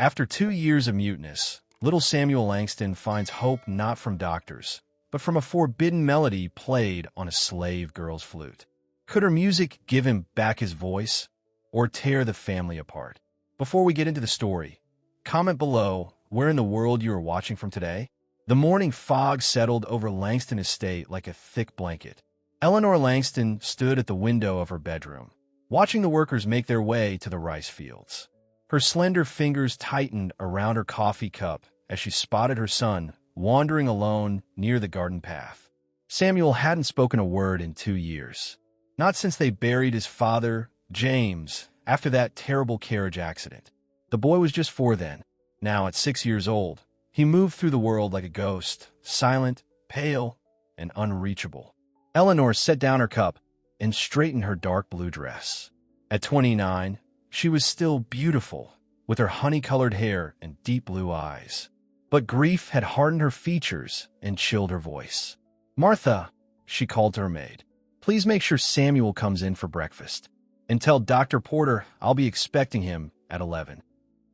After 2 years of muteness, little Samuel Langston finds hope not from doctors, but from a forbidden melody played on a slave girl's flute. Could her music give him back his voice, or tear the family apart? Before we get into the story, comment below where in the world you are watching from today. The morning fog settled over Langston Estate like a thick blanket. Eleanor Langston stood at the window of her bedroom, watching the workers make their way to the rice fields. Her slender fingers tightened around her coffee cup as she spotted her son wandering alone near the garden path. Samuel hadn't spoken a word in 2 years, not since they buried his father, James, after that terrible carriage accident. The boy was just 4 then. Now, at 6 years old, he moved through the world like a ghost, silent, pale, and unreachable. Eleanor set down her cup and straightened her dark blue dress. At 29, she was still beautiful, with her honey-colored hair and deep blue eyes. But grief had hardened her features and chilled her voice. "Martha," she called to her maid, "please make sure Samuel comes in for breakfast. And tell Dr. Porter I'll be expecting him at 11.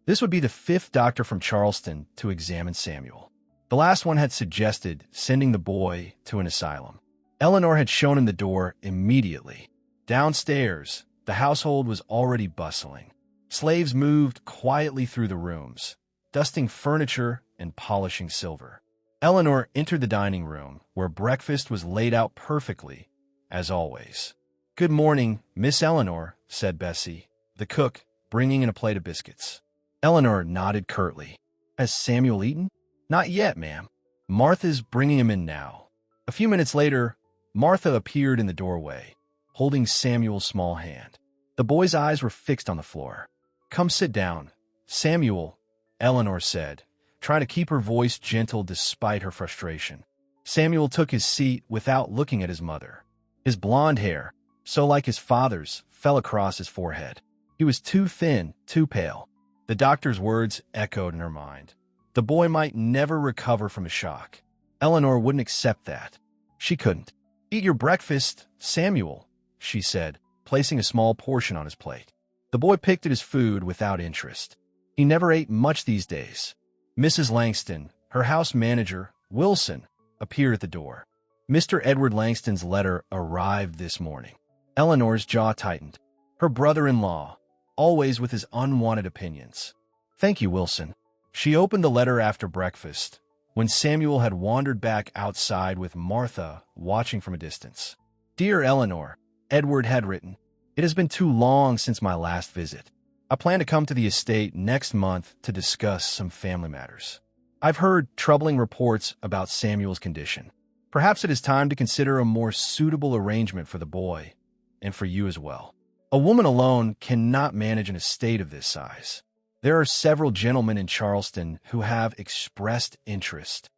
This would be the 5th doctor from Charleston to examine Samuel. The last one had suggested sending the boy to an asylum. Eleanor had shown him the door immediately. Downstairs, the household was already bustling. Slaves moved quietly through the rooms, dusting furniture and polishing silver. Eleanor entered the dining room, where breakfast was laid out perfectly, as always. "Good morning, Miss Eleanor," said Bessie, the cook, bringing in a plate of biscuits. Eleanor nodded curtly. "Has Samuel eaten?" "Not yet, ma'am. Martha's bringing him in now." A few minutes later, Martha appeared in the doorway, holding Samuel's small hand. The boy's eyes were fixed on the floor. "Come sit down, Samuel," Eleanor said, trying to keep her voice gentle despite her frustration. Samuel took his seat without looking at his mother. His blonde hair, so like his father's, fell across his forehead. He was too thin, too pale. The doctor's words echoed in her mind. The boy might never recover from his shock. Eleanor wouldn't accept that. She couldn't. "Eat your breakfast, Samuel," she said, placing a small portion on his plate. The boy picked at his food without interest. He never ate much these days. Mrs. Langston, her house manager, Wilson, appeared at the door. Mr. Edward Langston's letter arrived this morning. Eleanor's jaw tightened. Her brother-in-law, always with his unwanted opinions. "Thank you, Wilson." She opened the letter after breakfast, when Samuel had wandered back outside with Martha watching from a distance. "Dear Eleanor," Edward had written, "it has been too long since my last visit. I plan to come to the estate next month to discuss some family matters. I've heard troubling reports about Samuel's condition. Perhaps it is time to consider a more suitable arrangement for the boy, and for you as well. A woman alone cannot manage an estate of this size. There are several gentlemen in Charleston who have expressed interest."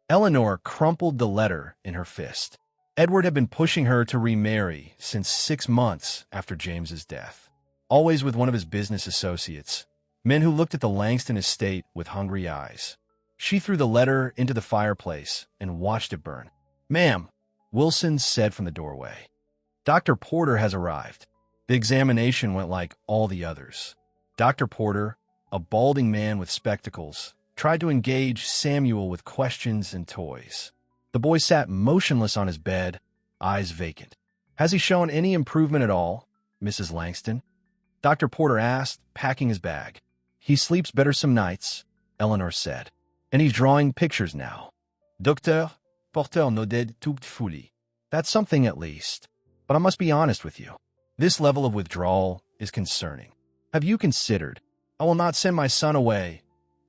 Eleanor crumpled the letter in her fist. Edward had been pushing her to remarry since 6 months after James's death. Always with one of his business associates, men who looked at the Langston estate with hungry eyes. She threw the letter into the fireplace and watched it burn. "Ma'am," Wilson said from the doorway. "Dr. Porter has arrived." The examination went like all the others. Dr. Porter, a balding man with spectacles, tried to engage Samuel with questions and toys. The boy sat motionless on his bed, eyes vacant. "Has he shown any improvement at all, Mrs. Langston?" Dr. Porter asked, packing his bag. "He sleeps better some nights," Eleanor said, "and he's drawing pictures now. Docteur Porter nodded fully. That's something at least. But I must be honest with you. This level of withdrawal is concerning. Have you considered—" "I will not send my son away."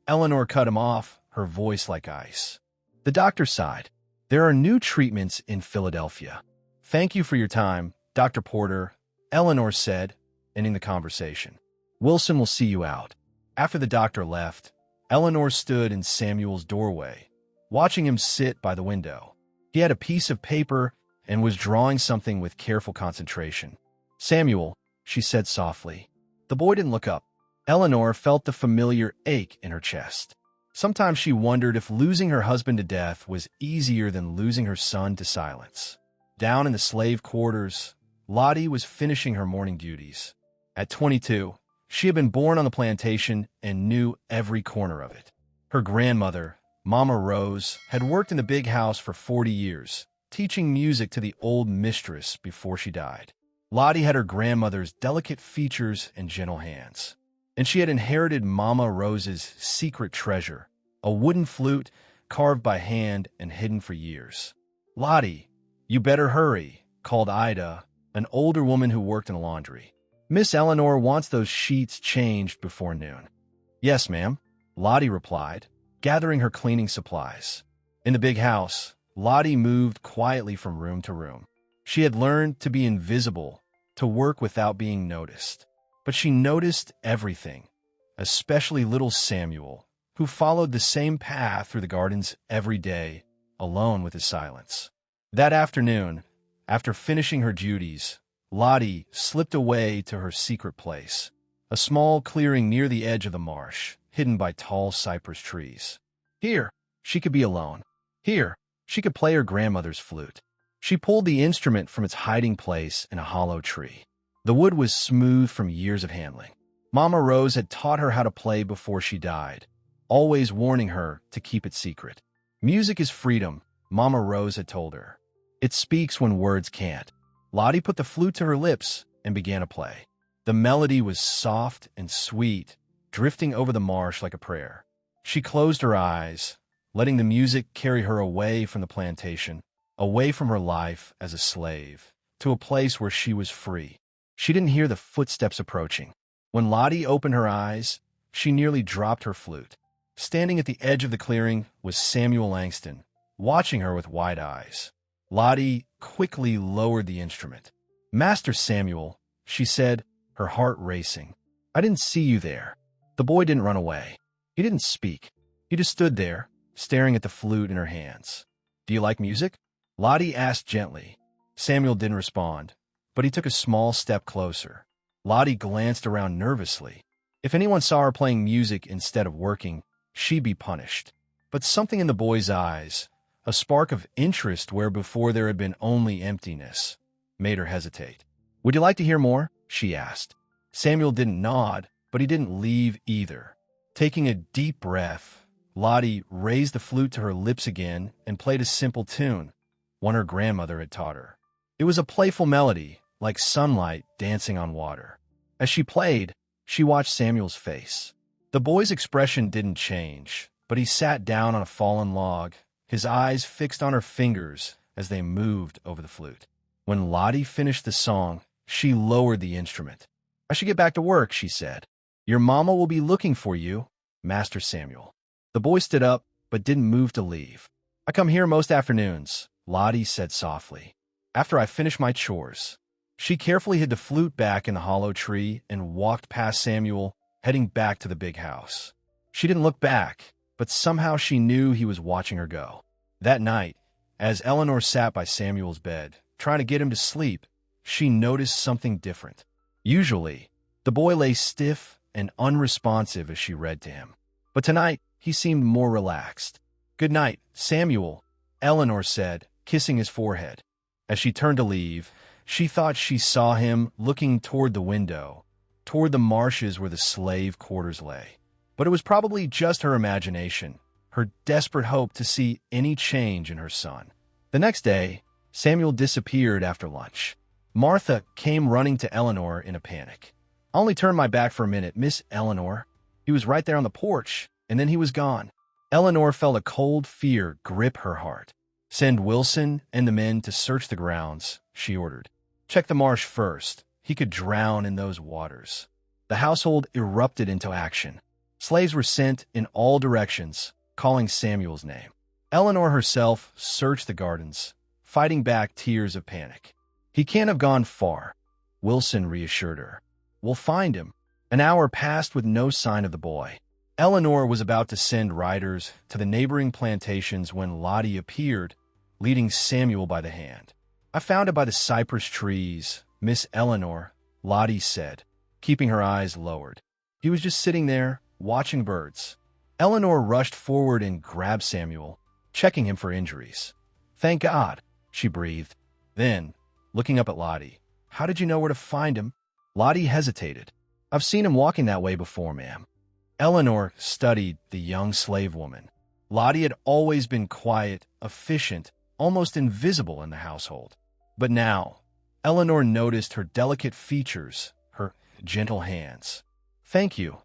Eleanor cut him off, her voice like ice. The doctor sighed. "There are new treatments in Philadelphia." "Thank you for your time, Dr. Porter," Eleanor said, ending the conversation. "Wilson will see you out." After the doctor left, Eleanor stood in Samuel's doorway, watching him sit by the window. He had a piece of paper and was drawing something with careful concentration. "Samuel," she said softly. The boy didn't look up. Eleanor felt the familiar ache in her chest. Sometimes she wondered if losing her husband to death was easier than losing her son to silence. Down in the slave quarters, Lottie was finishing her morning duties. At 22, She had been born on the plantation and knew every corner of it. Her grandmother, Mama Rose, had worked in the big house for 40 years, teaching music to the old mistress before she died. Lottie had her grandmother's delicate features and gentle hands, and she had inherited Mama Rose's secret treasure, a wooden flute carved by hand and hidden for years. "Lottie, you better hurry," called Ida, an older woman who worked in the laundry. "Miss Eleanor wants those sheets changed before noon." "Yes, ma'am," Lottie replied, gathering her cleaning supplies. In the big house, Lottie moved quietly from room to room. She had learned to be invisible, to work without being noticed. But she noticed everything, especially little Samuel, who followed the same path through the gardens every day, alone with his silence. That afternoon, after finishing her duties, Lottie slipped away to her secret place, a small clearing near the edge of the marsh, hidden by tall cypress trees. Here, she could be alone. Here, she could play her grandmother's flute. She pulled the instrument from its hiding place in a hollow tree. The wood was smooth from years of handling. Mama Rose had taught her how to play before she died, always warning her to keep it secret. "Music is freedom," Mama Rose had told her. "It speaks when words can't." Lottie put the flute to her lips and began to play. The melody was soft and sweet, drifting over the marsh like a prayer. She closed her eyes, letting the music carry her away from the plantation, away from her life as a slave, to a place where she was free. She didn't hear the footsteps approaching. When Lottie opened her eyes, she nearly dropped her flute. Standing at the edge of the clearing was Samuel Langston, watching her with wide eyes. Lottie quickly lowered the instrument. "Master Samuel," she said, her heart racing. "I didn't see you there." The boy didn't run away. He didn't speak. He just stood there, staring at the flute in her hands. "Do you like music?" Lottie asked gently. Samuel didn't respond, but he took a small step closer. Lottie glanced around nervously. If anyone saw her playing music instead of working, she'd be punished. But something in the boy's eyes, a spark of interest where before there had been only emptiness, made her hesitate. "Would you like to hear more?" she asked. Samuel didn't nod, but he didn't leave either. Taking a deep breath, Lottie raised the flute to her lips again and played a simple tune, one her grandmother had taught her. It was a playful melody, like sunlight dancing on water. As she played, she watched Samuel's face. The boy's expression didn't change, but he sat down on a fallen log, his eyes fixed on her fingers as they moved over the flute. When Lottie finished the song, she lowered the instrument. "I should get back to work," she said. "Your mama will be looking for you, Master Samuel." The boy stood up, but didn't move to leave. "I come here most afternoons," Lottie said softly, "after I finish my chores." She carefully hid the flute back in the hollow tree and walked past Samuel, heading back to the big house. She didn't look back, but somehow she knew he was watching her go. That night, as Eleanor sat by Samuel's bed, trying to get him to sleep, she noticed something different. Usually, the boy lay stiff and unresponsive as she read to him. But tonight, he seemed more relaxed. "Good night, Samuel," Eleanor said, kissing his forehead. As she turned to leave, she thought she saw him looking toward the window, toward the marshes where the slave quarters lay. But it was probably just her imagination, her desperate hope to see any change in her son. The next day, Samuel disappeared after lunch. Martha came running to Eleanor in a panic. "I only turned my back for a minute, Miss Eleanor. He was right there on the porch, and then he was gone." Eleanor felt a cold fear grip her heart. "Send Wilson and the men to search the grounds," she ordered. "Check the marsh first. He could drown in those waters." The household erupted into action. Slaves were sent in all directions, calling Samuel's name. Eleanor herself searched the gardens, fighting back tears of panic. "He can't have gone far," Wilson reassured her. "We'll find him." An hour passed with no sign of the boy. Eleanor was about to send riders to the neighboring plantations when Lottie appeared, leading Samuel by the hand. "I found it by the cypress trees, Miss Eleanor," Lottie said, keeping her eyes lowered. "He was just sitting there, watching birds." Eleanor rushed forward and grabbed Samuel, checking him for injuries. "Thank God," she breathed. Then, looking up at Lottie, "How did you know where to find him?" Lottie hesitated. I've seen him walking that way before, ma'am. Eleanor studied the young slave woman. Lottie had always been quiet, efficient, almost invisible in the household. But now, Eleanor noticed her delicate features, her gentle hands. "Thank you,"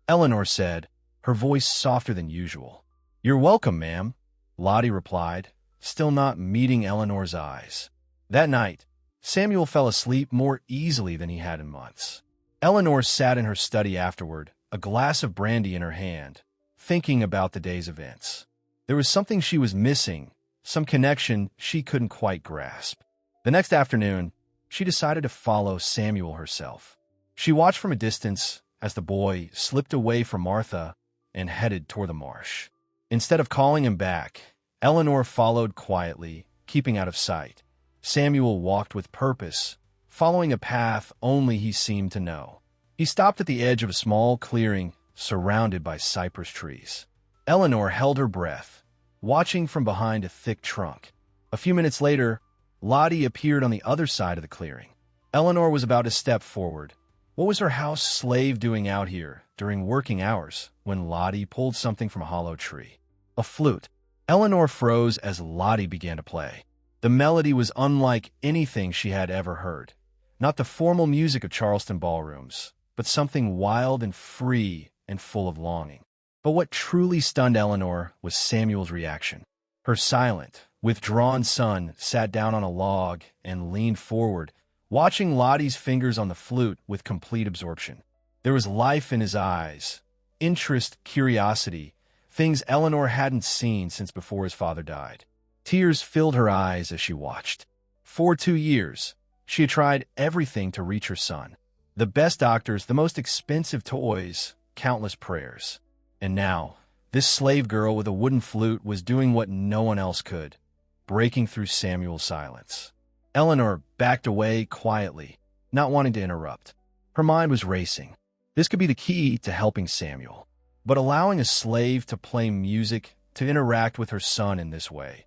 Eleanor said, her voice softer than usual. "You're welcome, ma'am," Lottie replied, still not meeting Eleanor's eyes. That night, Samuel fell asleep more easily than he had in months. Eleanor sat in her study afterward, a glass of brandy in her hand, thinking about the day's events. There was something she was missing, some connection she couldn't quite grasp. The next afternoon, she decided to follow Samuel herself. She watched from a distance as the boy slipped away from Martha and headed toward the marsh. Instead of calling him back, Eleanor followed quietly, keeping out of sight. Samuel walked with purpose, following a path only he seemed to know. He stopped at the edge of a small clearing surrounded by cypress trees. Eleanor held her breath, watching from behind a thick trunk. A few minutes later, Lottie appeared on the other side of the clearing. Eleanor was about to step forward. What was her house slave doing out here during working hours when Lottie pulled something from a hollow tree? A flute. Eleanor froze as Lottie began to play. The melody was unlike anything she had ever heard. Not the formal music of Charleston ballrooms, but something wild and free and full of longing. But what truly stunned Eleanor was Samuel's reaction. Her silent, withdrawn son sat down on a log and leaned forward, watching Lottie's fingers on the flute with complete absorption. There was life in his eyes, interest, curiosity, things Eleanor hadn't seen since before his father died. Tears filled her eyes as she watched. For 2 years, she had tried everything to reach her son. The best doctors, the most expensive toys, countless prayers. And now, this slave girl with a wooden flute was doing what no one else could, breaking through Samuel's silence. Eleanor backed away quietly, not wanting to interrupt. Her mind was racing. This could be the key to helping Samuel. But allowing a slave to play music, to interact with her son in this way,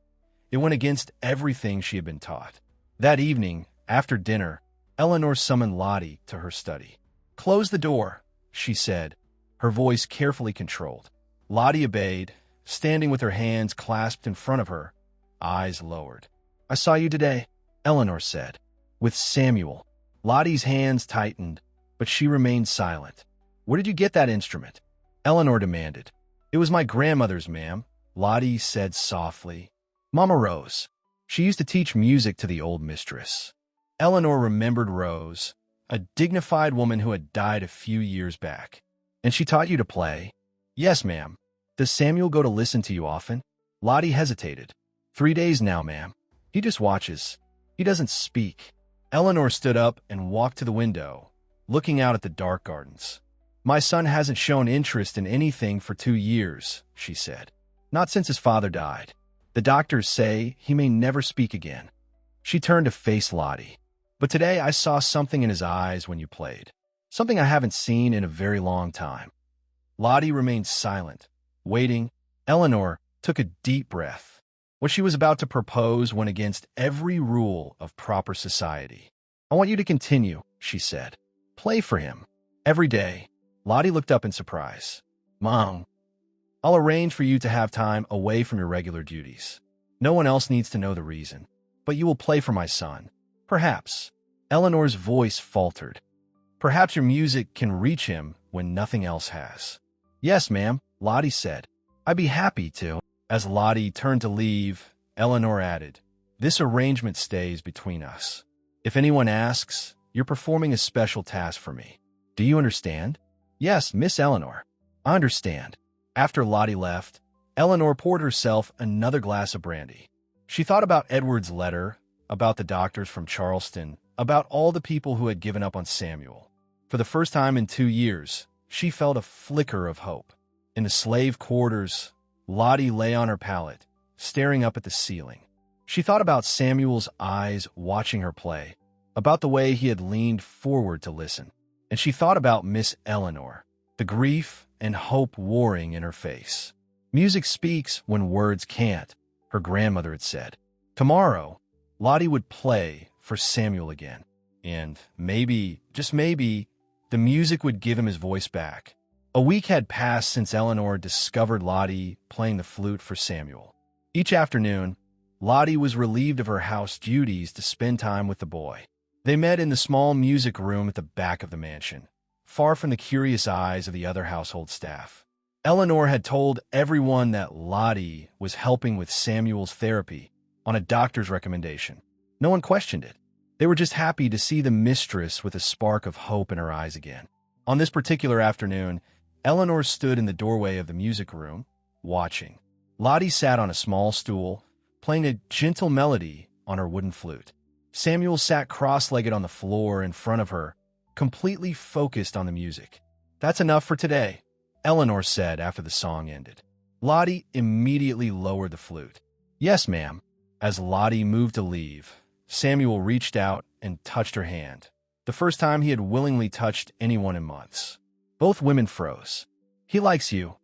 it went against everything she had been taught. That evening, after dinner, Eleanor summoned Lottie to her study. "Close the door," she said, her voice carefully controlled. Lottie obeyed, standing with her hands clasped in front of her, eyes lowered. "I saw you today," Eleanor said. "With Samuel." Lottie's hands tightened, but she remained silent. "Where did you get that instrument?" Eleanor demanded. "It was my grandmother's, ma'am," Lottie said softly. "Mama Rose. She used to teach music to the old mistress." Eleanor remembered Rose, a dignified woman who had died a few years back. "And she taught you to play?" "Yes, ma'am." "Does Samuel go to listen to you often?" Lottie hesitated. 3 days now, ma'am. He just watches. He doesn't speak." Eleanor stood up and walked to the window, looking out at the dark gardens. "My son hasn't shown interest in anything for 2 years," she said. "Not since his father died. The doctors say he may never speak again." She turned to face Lottie. "But today I saw something in his eyes when you played. Something I haven't seen in a very long time." Lottie remained silent, waiting. Eleanor took a deep breath. What she was about to propose went against every rule of proper society. "I want you to continue," she said. "Play for him. Every day." Lottie looked up in surprise. "Mom, I'll arrange for you to have time away from your regular duties. No one else needs to know the reason. But you will play for my son. Perhaps." Eleanor's voice faltered. "Perhaps your music can reach him when nothing else has." "Yes, ma'am," Lottie said. "I'd be happy to." As Lottie turned to leave, Eleanor added, "This arrangement stays between us. If anyone asks, you're performing a special task for me. Do you understand?" "Yes, Miss Eleanor. I understand." After Lottie left, Eleanor poured herself another glass of brandy. She thought about Edward's letter, about the doctors from Charleston, about all the people who had given up on Samuel. For the first time in 2 years, she felt a flicker of hope. In the slave quarters, Lottie lay on her pallet, staring up at the ceiling. She thought about Samuel's eyes watching her play, about the way he had leaned forward to listen. And she thought about Miss Eleanor, the grief and hope warring in her face. "Music speaks when words can't," her grandmother had said. Tomorrow, Lottie would play for Samuel again. And maybe, just maybe, the music would give him his voice back. A week had passed since Eleanor discovered Lottie playing the flute for Samuel. Each afternoon, Lottie was relieved of her house duties to spend time with the boy. They met in the small music room at the back of the mansion, far from the curious eyes of the other household staff. Eleanor had told everyone that Lottie was helping with Samuel's therapy on a doctor's recommendation. No one questioned it. They were just happy to see the mistress with a spark of hope in her eyes again. On this particular afternoon, Eleanor stood in the doorway of the music room, watching. Lottie sat on a small stool, playing a gentle melody on her wooden flute. Samuel sat cross-legged on the floor in front of her, completely focused on the music. "That's enough for today," Eleanor said after the song ended. Lottie immediately lowered the flute. "Yes, ma'am." As Lottie moved to leave, Samuel reached out and touched her hand, the first time he had willingly touched anyone in months. Both women froze. "He likes you,"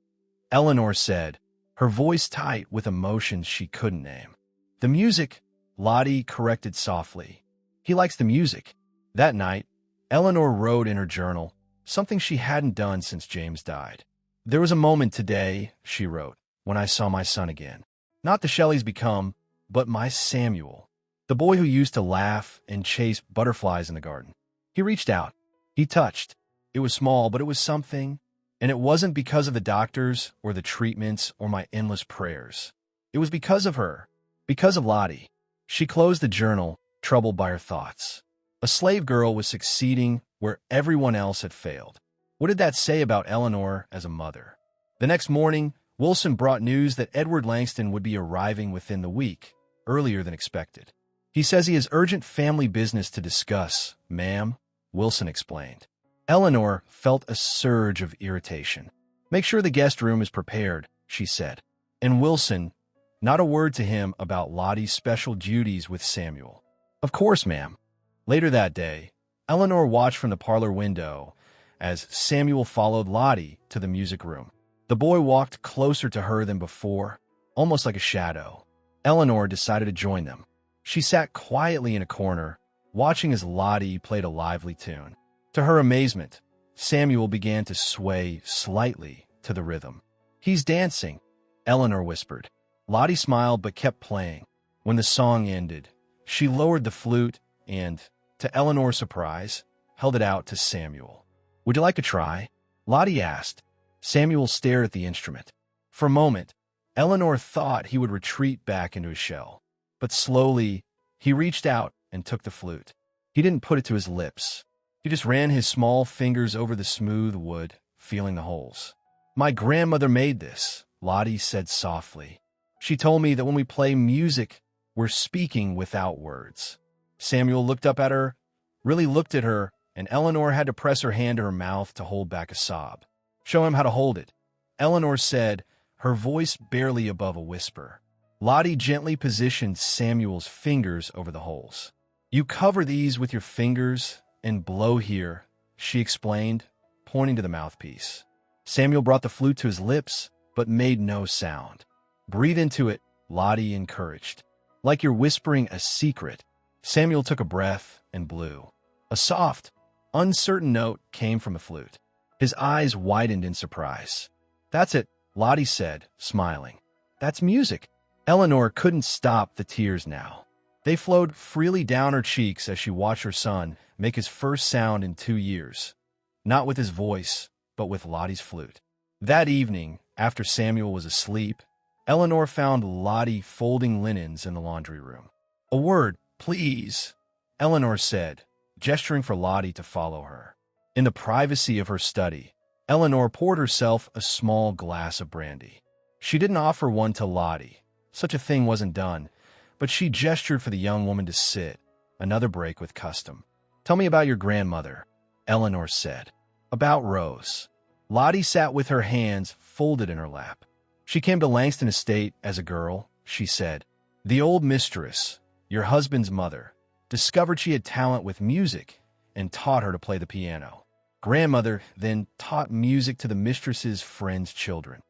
Eleanor said, her voice tight with emotions she couldn't name. "The music," Lottie corrected softly. "He likes the music." That night, Eleanor wrote in her journal, something she hadn't done since James died. "There was a moment today," she wrote, "when I saw my son again. Not the Shelleys become, but my Samuel. The boy who used to laugh and chase butterflies in the garden. He reached out. He touched. It was small, but it was something. And it wasn't because of the doctors or the treatments or my endless prayers. It was because of her, because of Lottie." She closed the journal, troubled by her thoughts. A slave girl was succeeding where everyone else had failed. What did that say about Eleanor as a mother? The next morning, Wilson brought news that Edward Langston would be arriving within the week, earlier than expected. "He says he has urgent family business to discuss, ma'am," Wilson explained. Eleanor felt a surge of irritation. "Make sure the guest room is prepared," she said. And Wilson, not a word to him about Lottie's special duties with Samuel. "Of course, ma'am." Later that day, Eleanor watched from the parlor window as Samuel followed Lottie to the music room. The boy walked closer to her than before, almost like a shadow. Eleanor decided to join them. She sat quietly in a corner, watching as Lottie played a lively tune. To her amazement, Samuel began to sway slightly to the rhythm. "He's dancing," Eleanor whispered. Lottie smiled but kept playing. When the song ended, she lowered the flute and, to Eleanor's surprise, held it out to Samuel. "Would you like to try?" Lottie asked. Samuel stared at the instrument. For a moment, Eleanor thought he would retreat back into his shell. But slowly, he reached out and took the flute. He didn't put it to his lips. He just ran his small fingers over the smooth wood, feeling the holes. "My grandmother made this," Lottie said softly. "She told me that when we play music, we're speaking without words." Samuel looked up at her, really looked at her, and Eleanor had to press her hand to her mouth to hold back a sob. "Show him how to hold it," Eleanor said, her voice barely above a whisper. Lottie gently positioned Samuel's fingers over the holes. "You cover these with your fingers and blow here," she explained, pointing to the mouthpiece. Samuel brought the flute to his lips, but made no sound. "Breathe into it," Lottie encouraged. "Like you're whispering a secret." Samuel took a breath and blew. A soft, uncertain note came from the flute. His eyes widened in surprise. "That's it," Lottie said, smiling. "That's music." Eleanor couldn't stop the tears now. They flowed freely down her cheeks as she watched her son make his first sound in 2 years. Not with his voice, but with Lottie's flute. That evening, after Samuel was asleep, Eleanor found Lottie folding linens in the laundry room. "A word, please," Eleanor said, gesturing for Lottie to follow her. In the privacy of her study, Eleanor poured herself a small glass of brandy. She didn't offer one to Lottie. Such a thing wasn't done, but she gestured for the young woman to sit, another break with custom. "Tell me about your grandmother," Eleanor said. "About Rose." Lottie sat with her hands folded in her lap. "She came to Langston Estate as a girl," she said. "The old mistress, your husband's mother, discovered she had talent with music and taught her to play the piano. Grandmother then taught music to the mistress's friends' children."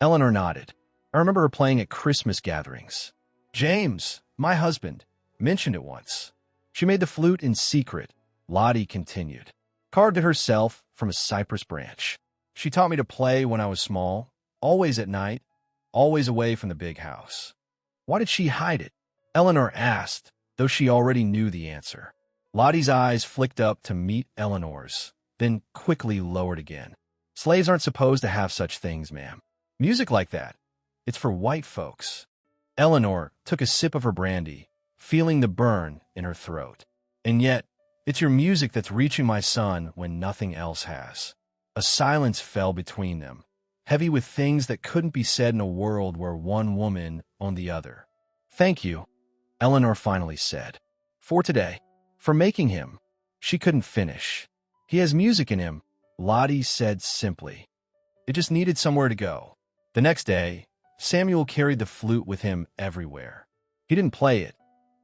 Eleanor nodded. "I remember her playing at Christmas gatherings. James, my husband, mentioned it once. She made the flute in secret," Lottie continued. carved it herself from a cypress branch. She taught me to play when I was small, always at night, always away from the big house. Why did she hide it? Eleanor asked, though she already knew the answer. Lottie's eyes flicked up to meet Eleanor's, then quickly lowered again. Slaves aren't supposed to have such things, ma'am. Music like that. It's for white folks. Eleanor took a sip of her brandy, feeling the burn in her throat. And yet, it's your music that's reaching my son when nothing else has. A silence fell between them, heavy with things that couldn't be said in a world where one woman owned the other. Thank you, Eleanor finally said. For today. For making him. She couldn't finish. He has music in him, Lottie said simply. It just needed somewhere to go. The next day, Samuel carried the flute with him everywhere. He didn't play it.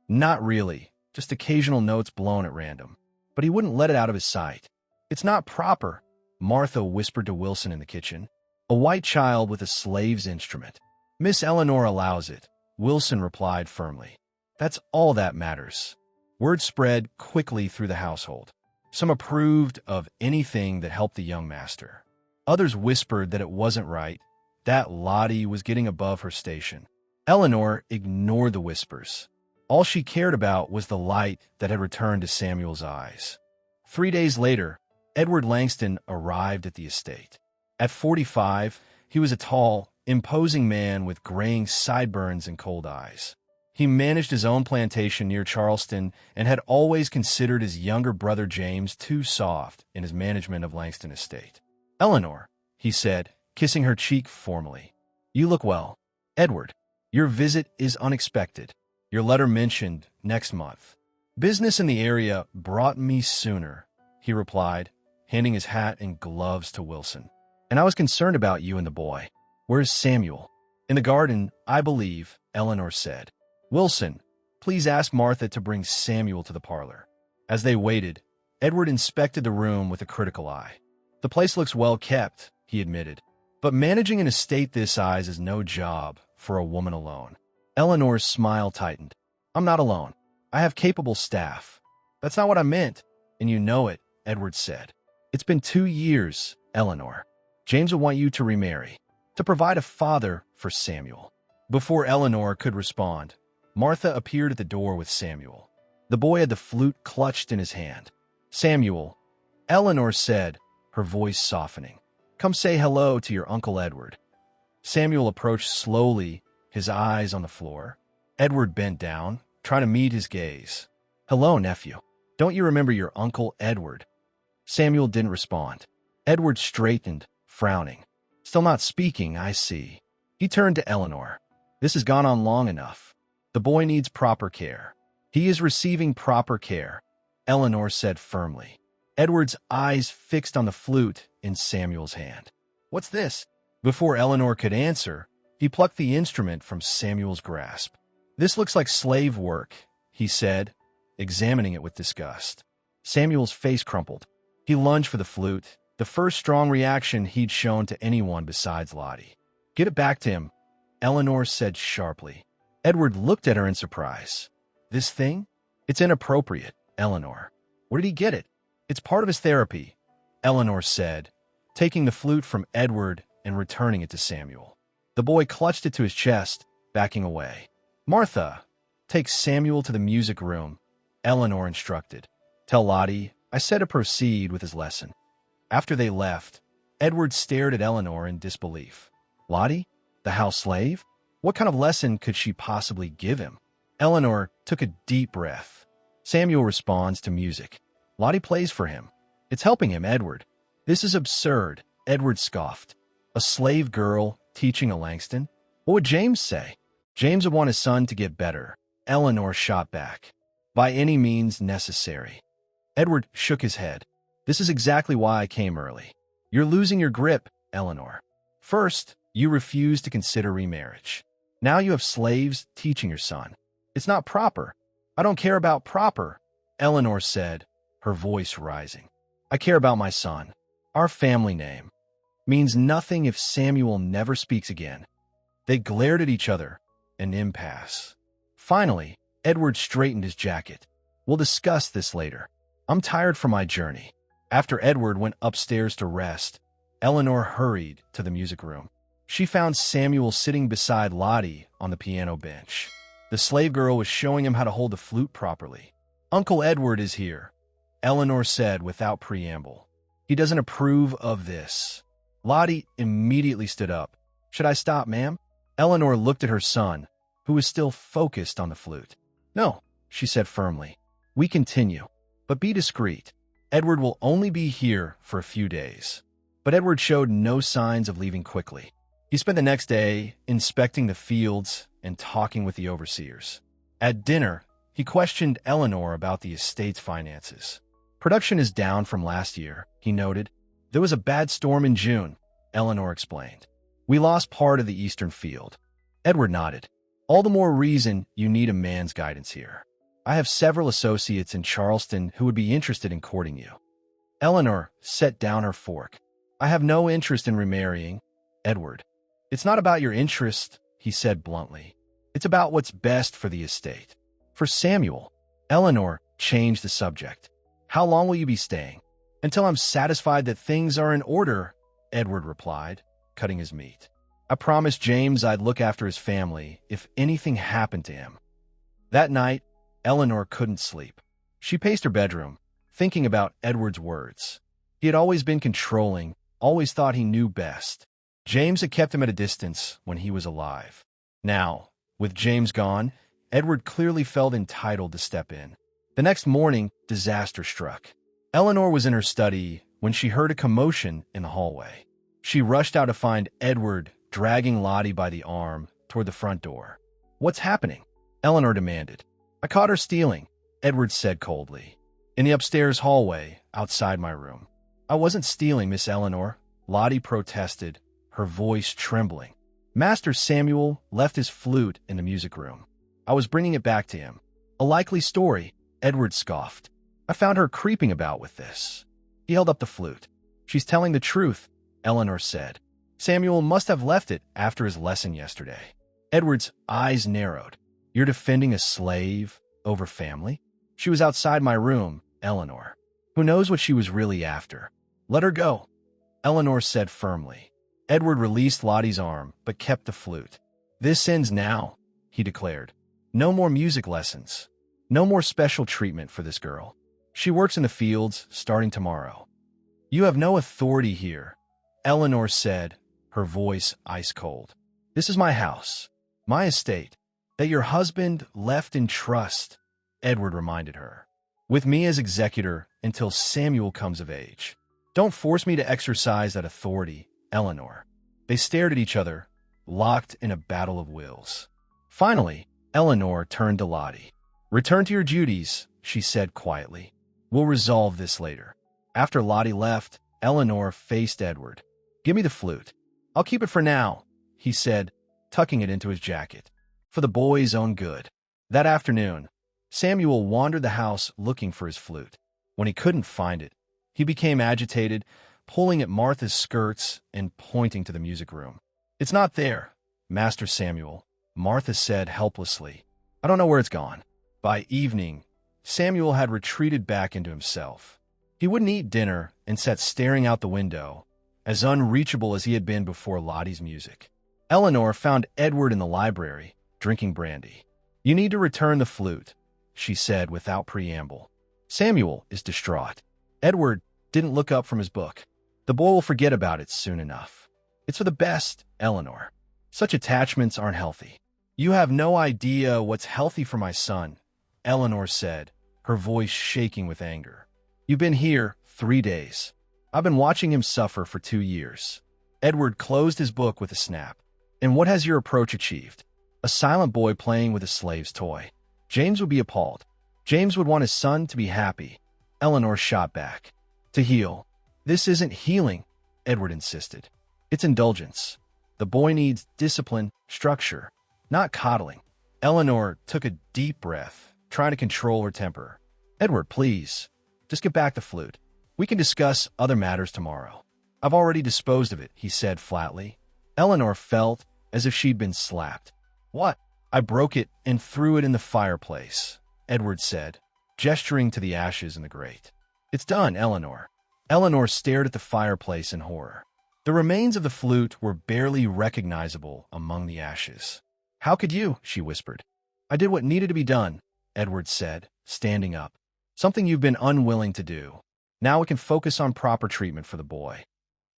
Not really, just occasional notes blown at random. But he wouldn't let it out of his sight. It's not proper, Martha whispered to Wilson in the kitchen. A white child with a slave's instrument. Miss Eleanor allows it, Wilson replied firmly. That's all that matters. Word spread quickly through the household. Some approved of anything that helped the young master. Others whispered that it wasn't right, that Lottie was getting above her station. Eleanor ignored the whispers. All she cared about was the light that had returned to Samuel's eyes. 3 days later, Edward Langston arrived at the estate. At 45, he was a tall, imposing man with graying sideburns and cold eyes. He managed his own plantation near Charleston and had always considered his younger brother James too soft in his management of Langston Estate. Eleanor, he said, kissing her cheek formally. You look well. Edward, your visit is unexpected. Your letter mentioned next month. Business in the area brought me sooner, he replied, handing his hat and gloves to Wilson. And I was concerned about you and the boy. Where's Samuel? In the garden, I believe, Eleanor said. Wilson, please ask Martha to bring Samuel to the parlor. As they waited, Edward inspected the room with a critical eye. The place looks well kept, he admitted. But managing an estate this size is no job for a woman alone. Eleanor's smile tightened. I'm not alone. I have capable staff. That's not what I meant, and you know it, Edward said. It's been 2 years, Eleanor. James will want you to remarry, to provide a father for Samuel. Before Eleanor could respond, Martha appeared at the door with Samuel. The boy had the flute clutched in his hand. Samuel, Eleanor said, her voice softening. Come say hello to your Uncle Edward. Samuel approached slowly, his eyes on the floor. Edward bent down, trying to meet his gaze. Hello, nephew. Don't you remember your Uncle Edward? Samuel didn't respond. Edward straightened, frowning. Still not speaking, I see. He turned to Eleanor. This has gone on long enough. The boy needs proper care. He is receiving proper care, Eleanor said firmly. Edward's eyes fixed on the flute in Samuel's hand. What's this? Before Eleanor could answer, he plucked the instrument from Samuel's grasp. This looks like slave work, he said, examining it with disgust. Samuel's face crumpled. He lunged for the flute, the first strong reaction he'd shown to anyone besides Lottie. Get it back to him, Eleanor said sharply. Edward looked at her in surprise. This thing? It's inappropriate, Eleanor. Where did he get it? It's part of his therapy, Eleanor said, taking the flute from Edward and returning it to Samuel. The boy clutched it to his chest, backing away. Martha, take Samuel to the music room, Eleanor instructed. Tell Lottie I said to proceed with his lesson. After they left, Edward stared at Eleanor in disbelief. Lottie? The house slave? What kind of lesson could she possibly give him? Eleanor took a deep breath. Samuel responds to music. Lottie plays for him. It's helping him, Edward. This is absurd, Edward scoffed. A slave girl teaching a Langston? What would James say? James would want his son to get better, Eleanor shot back. By any means necessary. Edward shook his head. This is exactly why I came early. You're losing your grip, Eleanor. First, you refused to consider remarriage. Now you have slaves teaching your son. It's not proper. I don't care about proper, Eleanor said, her voice rising. I care about my son. Our family name means nothing if Samuel never speaks again. They glared at each other, an impasse. Finally, Edward straightened his jacket. We'll discuss this later. I'm tired from my journey. After Edward went upstairs to rest, Eleanor hurried to the music room. She found Samuel sitting beside Lottie on the piano bench. The slave girl was showing him how to hold the flute properly. "Uncle Edward is here," Eleanor said without preamble. "He doesn't approve of this." Lottie immediately stood up. "Should I stop, ma'am?" Eleanor looked at her son, who was still focused on the flute. "No," she said firmly. "We continue. But be discreet. Edward will only be here for a few days." But Edward showed no signs of leaving quickly. He spent the next day inspecting the fields and talking with the overseers. At dinner, he questioned Eleanor about the estate's finances. "Production is down from last year," he noted. "There was a bad storm in June," Eleanor explained. "We lost part of the eastern field." Edward nodded. "All the more reason you need a man's guidance here. I have several associates in Charleston who would be interested in courting you." Eleanor set down her fork. "I have no interest in remarrying, Edward." "It's not about your interest," he said bluntly. "It's about what's best for the estate. For Samuel." Eleanor changed the subject. "How long will you be staying?" "Until I'm satisfied that things are in order," Edward replied, cutting his meat. "I promised James I'd look after his family if anything happened to him." That night, Eleanor couldn't sleep. She paced her bedroom, thinking about Edward's words. He had always been controlling, always thought he knew best. James had kept him at a distance when he was alive. Now, with James gone, Edward clearly felt entitled to step in. The next morning, disaster struck. Eleanor was in her study when she heard a commotion in the hallway. She rushed out to find Edward dragging Lottie by the arm toward the front door. "What's happening?" Eleanor demanded. "I caught her stealing," Edward said coldly. "In the upstairs hallway, outside my room." "I wasn't stealing, Miss Eleanor," Lottie protested, her voice trembling. "Master Samuel left his flute in the music room. I was bringing it back to him." "A likely story," Edward scoffed. "I found her creeping about with this." He held up the flute. "She's telling the truth," Eleanor said. "Samuel must have left it after his lesson yesterday." Edward's eyes narrowed. "You're defending a slave over family?" "She was outside my room, Eleanor. Who knows what she was really after?" "Let her go," Eleanor said firmly. Edward released Lottie's arm, but kept the flute. "This ends now," he declared. "No more music lessons. No more special treatment for this girl. She works in the fields starting tomorrow." "You have no authority here," Eleanor said, her voice ice cold. "This is my house, my estate, that your husband left in trust," Edward reminded her. "With me as executor until Samuel comes of age. Don't force me to exercise that authority, Eleanor." They stared at each other, locked in a battle of wills. Finally, Eleanor turned to Lottie. "Return to your duties," she said quietly. "We'll resolve this later." After Lottie left, Eleanor faced Edward. "Give me the flute." "I'll keep it for now," he said, tucking it into his jacket. "For the boy's own good." That afternoon, Samuel wandered the house looking for his flute. When he couldn't find it, he became agitated, pulling at Martha's skirts and pointing to the music room. "It's not there, Master Samuel," Martha said helplessly. "I don't know where it's gone." By evening, Samuel had retreated back into himself. He wouldn't eat dinner and sat staring out the window, as unreachable as he had been before Lottie's music. Eleanor found Edward in the library, drinking brandy. "You need to return the flute," she said without preamble. Samuel is distraught. Edward didn't look up from his book. "The boy will forget about it soon enough." "It's for the best, Eleanor. Such attachments aren't healthy." "You have no idea what's healthy for my son," Eleanor said, her voice shaking with anger. "You've been here 3 days. I've been watching him suffer for 2 years. Edward closed his book with a snap. "And what has your approach achieved? A silent boy playing with a slave's toy." James would be appalled. James would want his son to be happy. Eleanor shot back. "To heal." "This isn't healing," Edward insisted. "It's indulgence. The boy needs discipline, structure, not coddling." Eleanor took a deep breath, trying to control her temper. "Edward, please. Just get back the flute. We can discuss other matters tomorrow." "I've already disposed of it," he said flatly. Eleanor felt as if she'd been slapped. "What?" "I broke it and threw it in the fireplace," Edward said, gesturing to the ashes in the grate. "It's done, Eleanor. Eleanor stared at the fireplace in horror. The remains of the flute were barely recognizable among the ashes. "How could you?" she whispered. "I did what needed to be done," Edward said, standing up. "Something you've been unwilling to do. Now we can focus on proper treatment for the boy."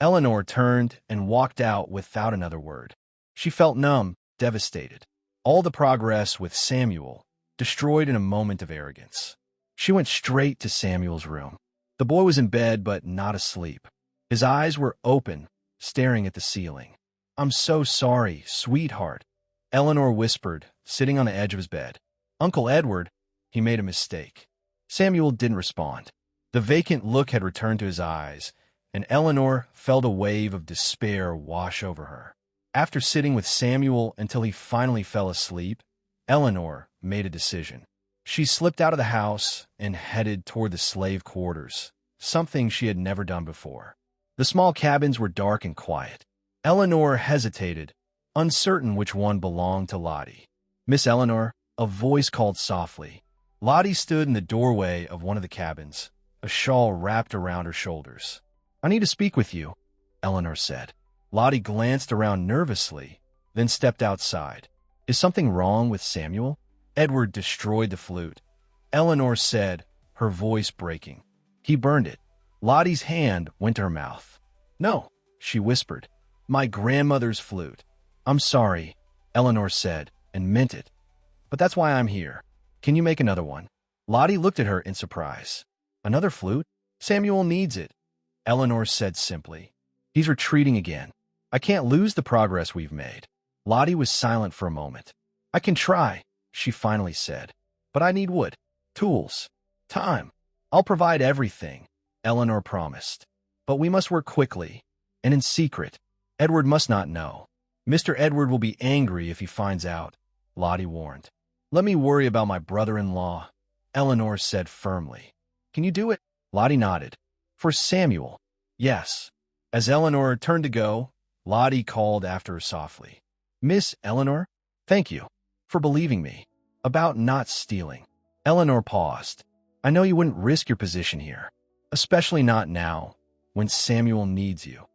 Eleanor turned and walked out without another word. She felt numb, devastated. All the progress with Samuel, destroyed in a moment of arrogance. She went straight to Samuel's room. The boy was in bed but not asleep. His eyes were open, staring at the ceiling. "I'm so sorry, sweetheart," Eleanor whispered, sitting on the edge of his bed. "Uncle Edward, he made a mistake." Samuel didn't respond. The vacant look had returned to his eyes, and Eleanor felt a wave of despair wash over her. After sitting with Samuel until he finally fell asleep, Eleanor made a decision. She slipped out of the house and headed toward the slave quarters, something she had never done before. The small cabins were dark and quiet. Eleanor hesitated, uncertain which one belonged to Lottie. "Miss Eleanor," a voice called softly. Lottie stood in the doorway of one of the cabins, a shawl wrapped around her shoulders. "I need to speak with you," Eleanor said. Lottie glanced around nervously, then stepped outside. "Is something wrong with Samuel?" "Edward destroyed the flute," Eleanor said, her voice breaking. "He burned it." Lottie's hand went to her mouth. "No," she whispered. "My grandmother's flute." "I'm sorry," Eleanor said, and meant it. "But that's why I'm here. Can you make another one?" Lottie looked at her in surprise. "Another flute? Samuel needs it," Eleanor said simply. "He's retreating again. I can't lose the progress we've made." Lottie was silent for a moment. "I can try," she finally said. "But I need wood, tools, time. I'll provide everything," Eleanor promised. "But we must work quickly, and in secret. Edward must not know. Mr. Edward will be angry if he finds out," Lottie warned. "Let me worry about my brother-in-law," Eleanor said firmly. "Can you do it?" Lottie nodded. "For Samuel?" "Yes." As Eleanor turned to go, Lottie called after her softly. "Miss Eleanor, thank you for believing me about not stealing." Eleanor paused. "I know you wouldn't risk your position here, especially not now, when Samuel needs you."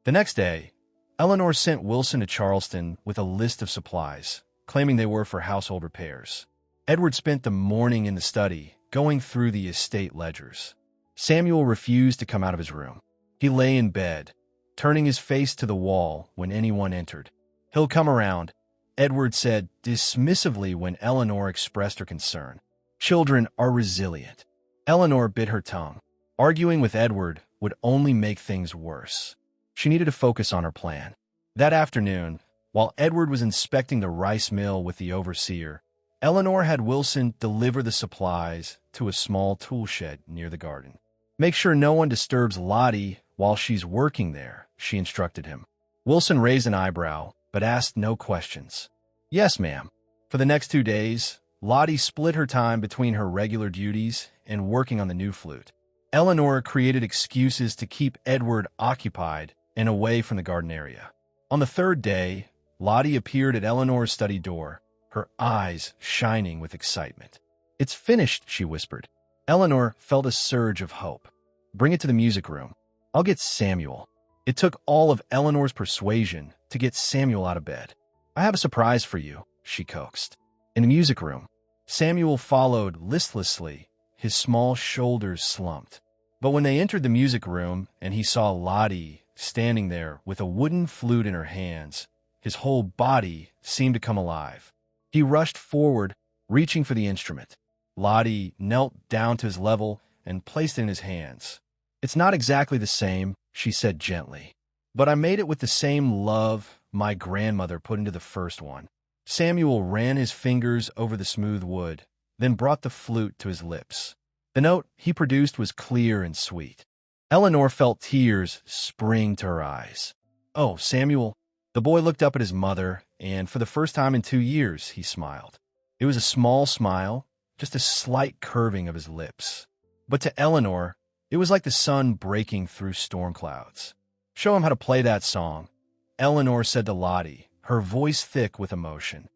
The next day, Eleanor sent Wilson to Charleston with a list of supplies, claiming they were for household repairs. Edward spent the morning in the study, going through the estate ledgers. Samuel refused to come out of his room. He lay in bed, turning his face to the wall when anyone entered. "He'll come around," Edward said dismissively when Eleanor expressed her concern. "Children are resilient." Eleanor bit her tongue. Arguing with Edward would only make things worse. She needed to focus on her plan. That afternoon, while Edward was inspecting the rice mill with the overseer, Eleanor had Wilson deliver the supplies to a small tool shed near the garden. "Make sure no one disturbs Lottie while she's working there," she instructed him. Wilson raised an eyebrow, but asked no questions. "Yes, ma'am." For the next 2 days, Lottie split her time between her regular duties and working on the new flute. Eleanor created excuses to keep Edward occupied and away from the garden area. On the 3rd day, Lottie appeared at Eleanor's study door, her eyes shining with excitement. "It's finished," she whispered. Eleanor felt a surge of hope. "Bring it to the music room. I'll get Samuel." It took all of Eleanor's persuasion to get Samuel out of bed. "I have a surprise for you," she coaxed. In the music room, Samuel followed listlessly, his small shoulders slumped. But when they entered the music room and he saw Lottie standing there with a wooden flute in her hands, his whole body seemed to come alive. He rushed forward, reaching for the instrument. Lottie knelt down to his level and placed it in his hands. "It's not exactly the same," she said gently, "but I made it with the same love my grandmother put into the first one." Samuel ran his fingers over the smooth wood, then brought the flute to his lips. The note he produced was clear and sweet. Eleanor felt tears spring to her eyes. "Oh, Samuel." The boy looked up at his mother, and for the first time in 2 years, he smiled. It was a small smile, just a slight curving of his lips. But to Eleanor, it was like the sun breaking through storm clouds. "Show him how to play that song," Eleanor said to Lottie, her voice thick with emotion.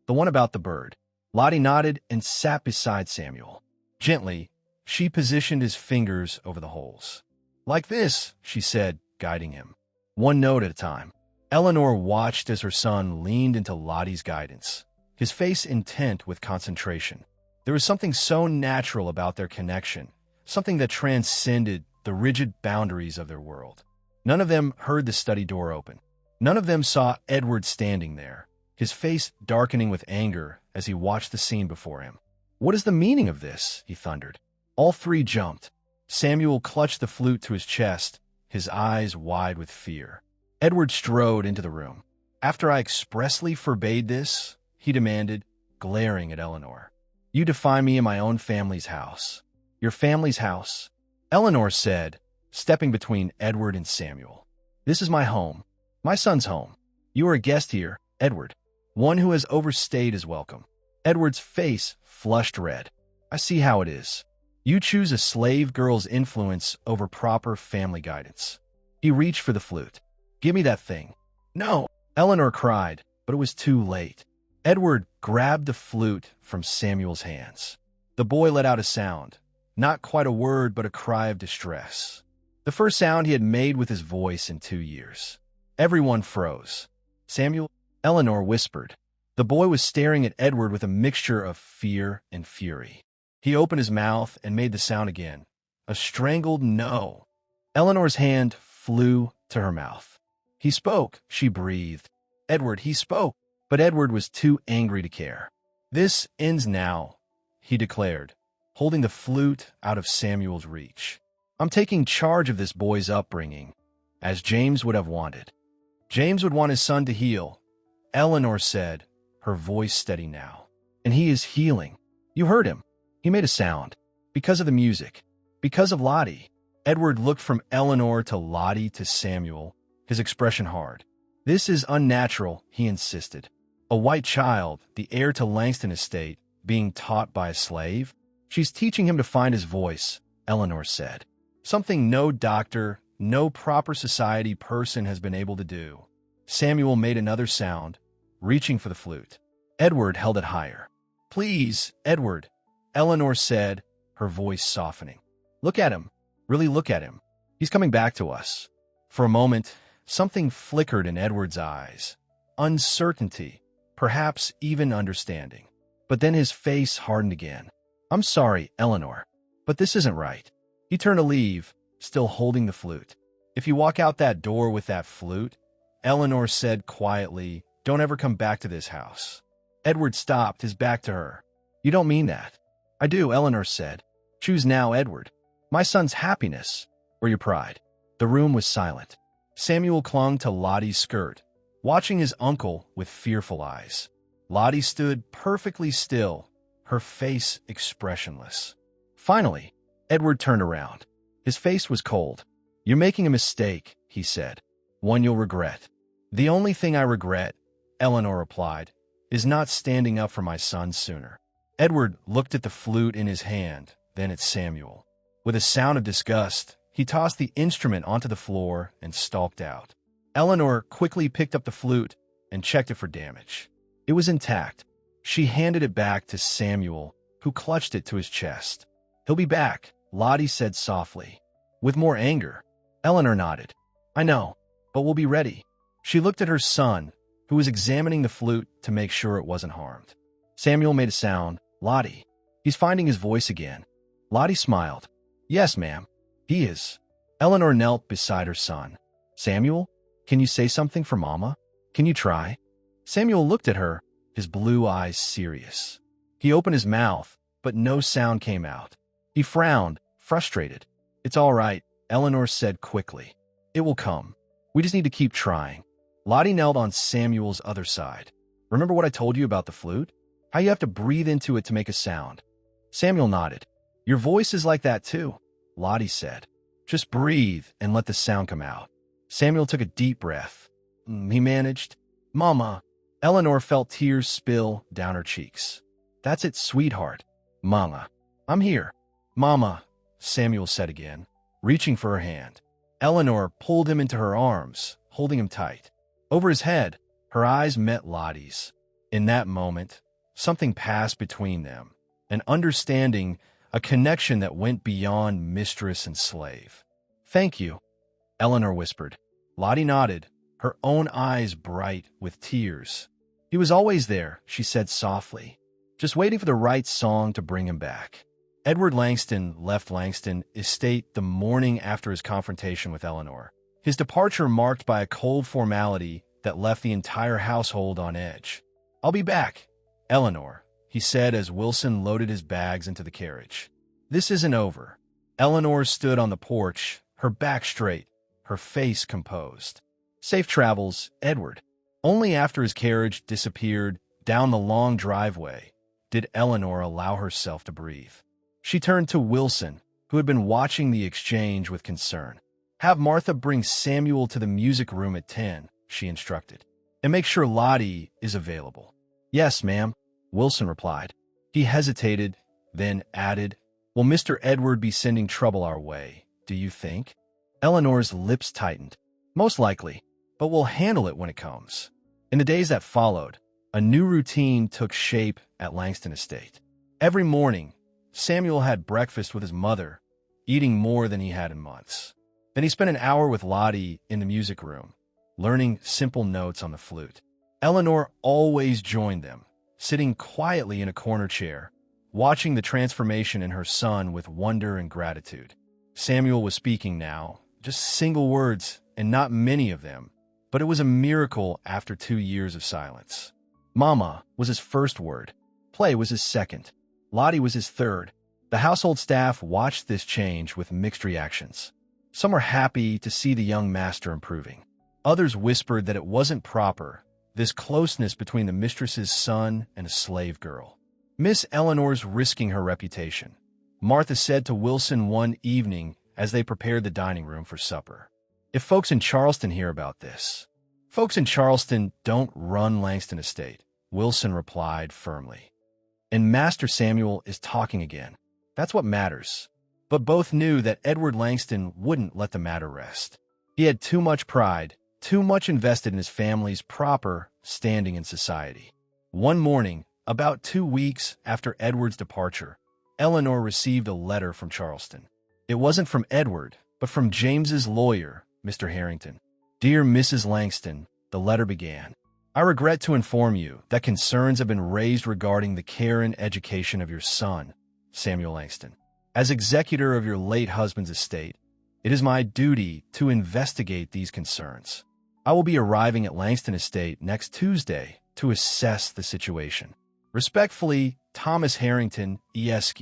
"The one about the bird." Lottie nodded and sat beside Samuel. Gently, she positioned his fingers over the holes. Like this, she said, guiding him. One note at a time. Eleanor watched as her son leaned into Lottie's guidance, his face intent with concentration. There was something so natural about their connection, something that transcended the rigid boundaries of their world. None of them heard the study door open. None of them saw Edward standing there, his face darkening with anger as he watched the scene before him. "What is the meaning of this?" he thundered. All three jumped. Samuel clutched the flute to his chest, his eyes wide with fear. Edward strode into the room. "After I expressly forbade this," he demanded, glaring at Eleanor. "You defy me in my own family's house." "Your family's house?" Eleanor said, stepping between Edward and Samuel. "This is my home, my son's home. You are a guest here, Edward, one who has overstayed his welcome." Edward's face flushed red. "I see how it is. You choose a slave girl's influence over proper family guidance." He reached for the flute. "Give me that thing." "No!" Eleanor cried, but it was too late. Edward grabbed the flute from Samuel's hands. The boy let out a sound, not quite a word, but a cry of distress. The first sound he had made with his voice in 2 years. Everyone froze. "Samuel," Eleanor whispered. The boy was staring at Edward with a mixture of fear and fury. He opened his mouth and made the sound again. A strangled no. Eleanor's hand flew to her mouth. "He spoke," she breathed. "Edward, he spoke." But Edward was too angry to care. "This ends now," he declared, holding the flute out of Samuel's reach. "I'm taking charge of this boy's upbringing, as James would have wanted. James would want his son to heal," Eleanor said, her voice steady now. "And he is healing. You heard him. He made a sound. Because of the music. Because of Lottie." Edward looked from Eleanor to Lottie to Samuel, his expression hard. "This is unnatural," he insisted. "A white child, the heir to Langston Estate, being taught by a slave? She's teaching him to find his voice," Eleanor said. "Something no doctor, no proper society person has been able to do." Samuel made another sound, reaching for the flute. Edward held it higher. "Please, Edward," Eleanor said, her voice softening. "Look at him. Really look at him. He's coming back to us." For a moment, something flickered in Edward's eyes. Uncertainty, perhaps even understanding. But then his face hardened again. "I'm sorry, Eleanor, but this isn't right." He turned to leave, still holding the flute. "If you walk out that door with that flute," Eleanor said quietly, "don't ever come back to this house." Edward stopped, his back to her. "You don't mean that." "I do," Eleanor said. "Choose now, Edward. My son's happiness, or your pride." The room was silent. Samuel clung to Lottie's skirt, watching his uncle with fearful eyes. Lottie stood perfectly still, her face expressionless. Finally, Edward turned around. His face was cold. "You're making a mistake," he said. "One you'll regret." "The only thing I regret," Eleanor replied, "is not standing up for my son sooner." Edward looked at the flute in his hand, then at Samuel. With a sound of disgust, he tossed the instrument onto the floor and stalked out. Eleanor quickly picked up the flute and checked it for damage. It was intact. She handed it back to Samuel, who clutched it to his chest. "He'll be back," Lottie said softly. With more anger, Eleanor nodded. "I know, but we'll be ready." She looked at her son, who was examining the flute to make sure it wasn't harmed. Samuel made a sound. "Lottie, he's finding his voice again." Lottie smiled. "Yes, ma'am, he is." Eleanor knelt beside her son. "Samuel, can you say something for Mama? Can you try?" Samuel looked at her, his blue eyes serious. He opened his mouth, but no sound came out. He frowned, frustrated. "It's all right," Eleanor said quickly. "It will come. We just need to keep trying." Lottie knelt on Samuel's other side. "Remember what I told you about the flute? How you have to breathe into it to make a sound?" Samuel nodded. "Your voice is like that too," Lottie said. "Just breathe and let the sound come out." Samuel took a deep breath. He managed. "Mama." Eleanor felt tears spill down her cheeks. "That's it, sweetheart." "Mama." "I'm here." "Mama," Samuel said again, reaching for her hand. Eleanor pulled him into her arms, holding him tight. Over his head, her eyes met Lottie's. In that moment, something passed between them, an understanding, a connection that went beyond mistress and slave. Thank you, Eleanor whispered. Lottie nodded, her own eyes bright with tears. He was always there, she said softly, just waiting for the right song to bring him back. Edward Langston left Langston Estate the morning after his confrontation with Eleanor, his departure marked by a cold formality that left the entire household on edge. I'll be back, Eleanor, he said as Wilson loaded his bags into the carriage. This isn't over. Eleanor stood on the porch, her back straight, her face composed. Safe travels, Edward. Only after his carriage disappeared down the long driveway did Eleanor allow herself to breathe. She turned to Wilson, who had been watching the exchange with concern. Have Martha bring Samuel to the music room at 10, she instructed, and make sure Lottie is available. Yes, ma'am, Wilson replied. He hesitated, then added, Will Mr. Edward be sending trouble our way, do you think? Eleanor's lips tightened. Most likely, but we'll handle it when it comes. In the days that followed, a new routine took shape at Langston Estate. Every morning, Samuel had breakfast with his mother, eating more than he had in months. Then he spent an hour with Lottie in the music room, learning simple notes on the flute. Eleanor always joined them, sitting quietly in a corner chair, watching the transformation in her son with wonder and gratitude. Samuel was speaking now, just single words and not many of them, but it was a miracle after 2 years of silence. Mama was his first word. Play was his second. Lottie was his third. The household staff watched this change with mixed reactions. Some were happy to see the young master improving. Others whispered that it wasn't proper, this closeness between the mistress's son and a slave girl. Miss Eleanor's risking her reputation, Martha said to Wilson one evening as they prepared the dining room for supper. If folks in Charleston hear about this. Folks in Charleston don't run Langston Estate, Wilson replied firmly. And Master Samuel is talking again. That's what matters. But both knew that Edward Langston wouldn't let the matter rest. He had too much pride, too much invested in his family's proper standing in society. One morning, about 2 weeks after Edward's departure, Eleanor received a letter from Charleston. It wasn't from Edward, but from James's lawyer, Mr. Harrington. Dear Mrs. Langston, the letter began. I regret to inform you that concerns have been raised regarding the care and education of your son, Samuel Langston. As executor of your late husband's estate, it is my duty to investigate these concerns. I will be arriving at Langston Estate next Tuesday to assess the situation. Respectfully, Thomas Harrington, Esq.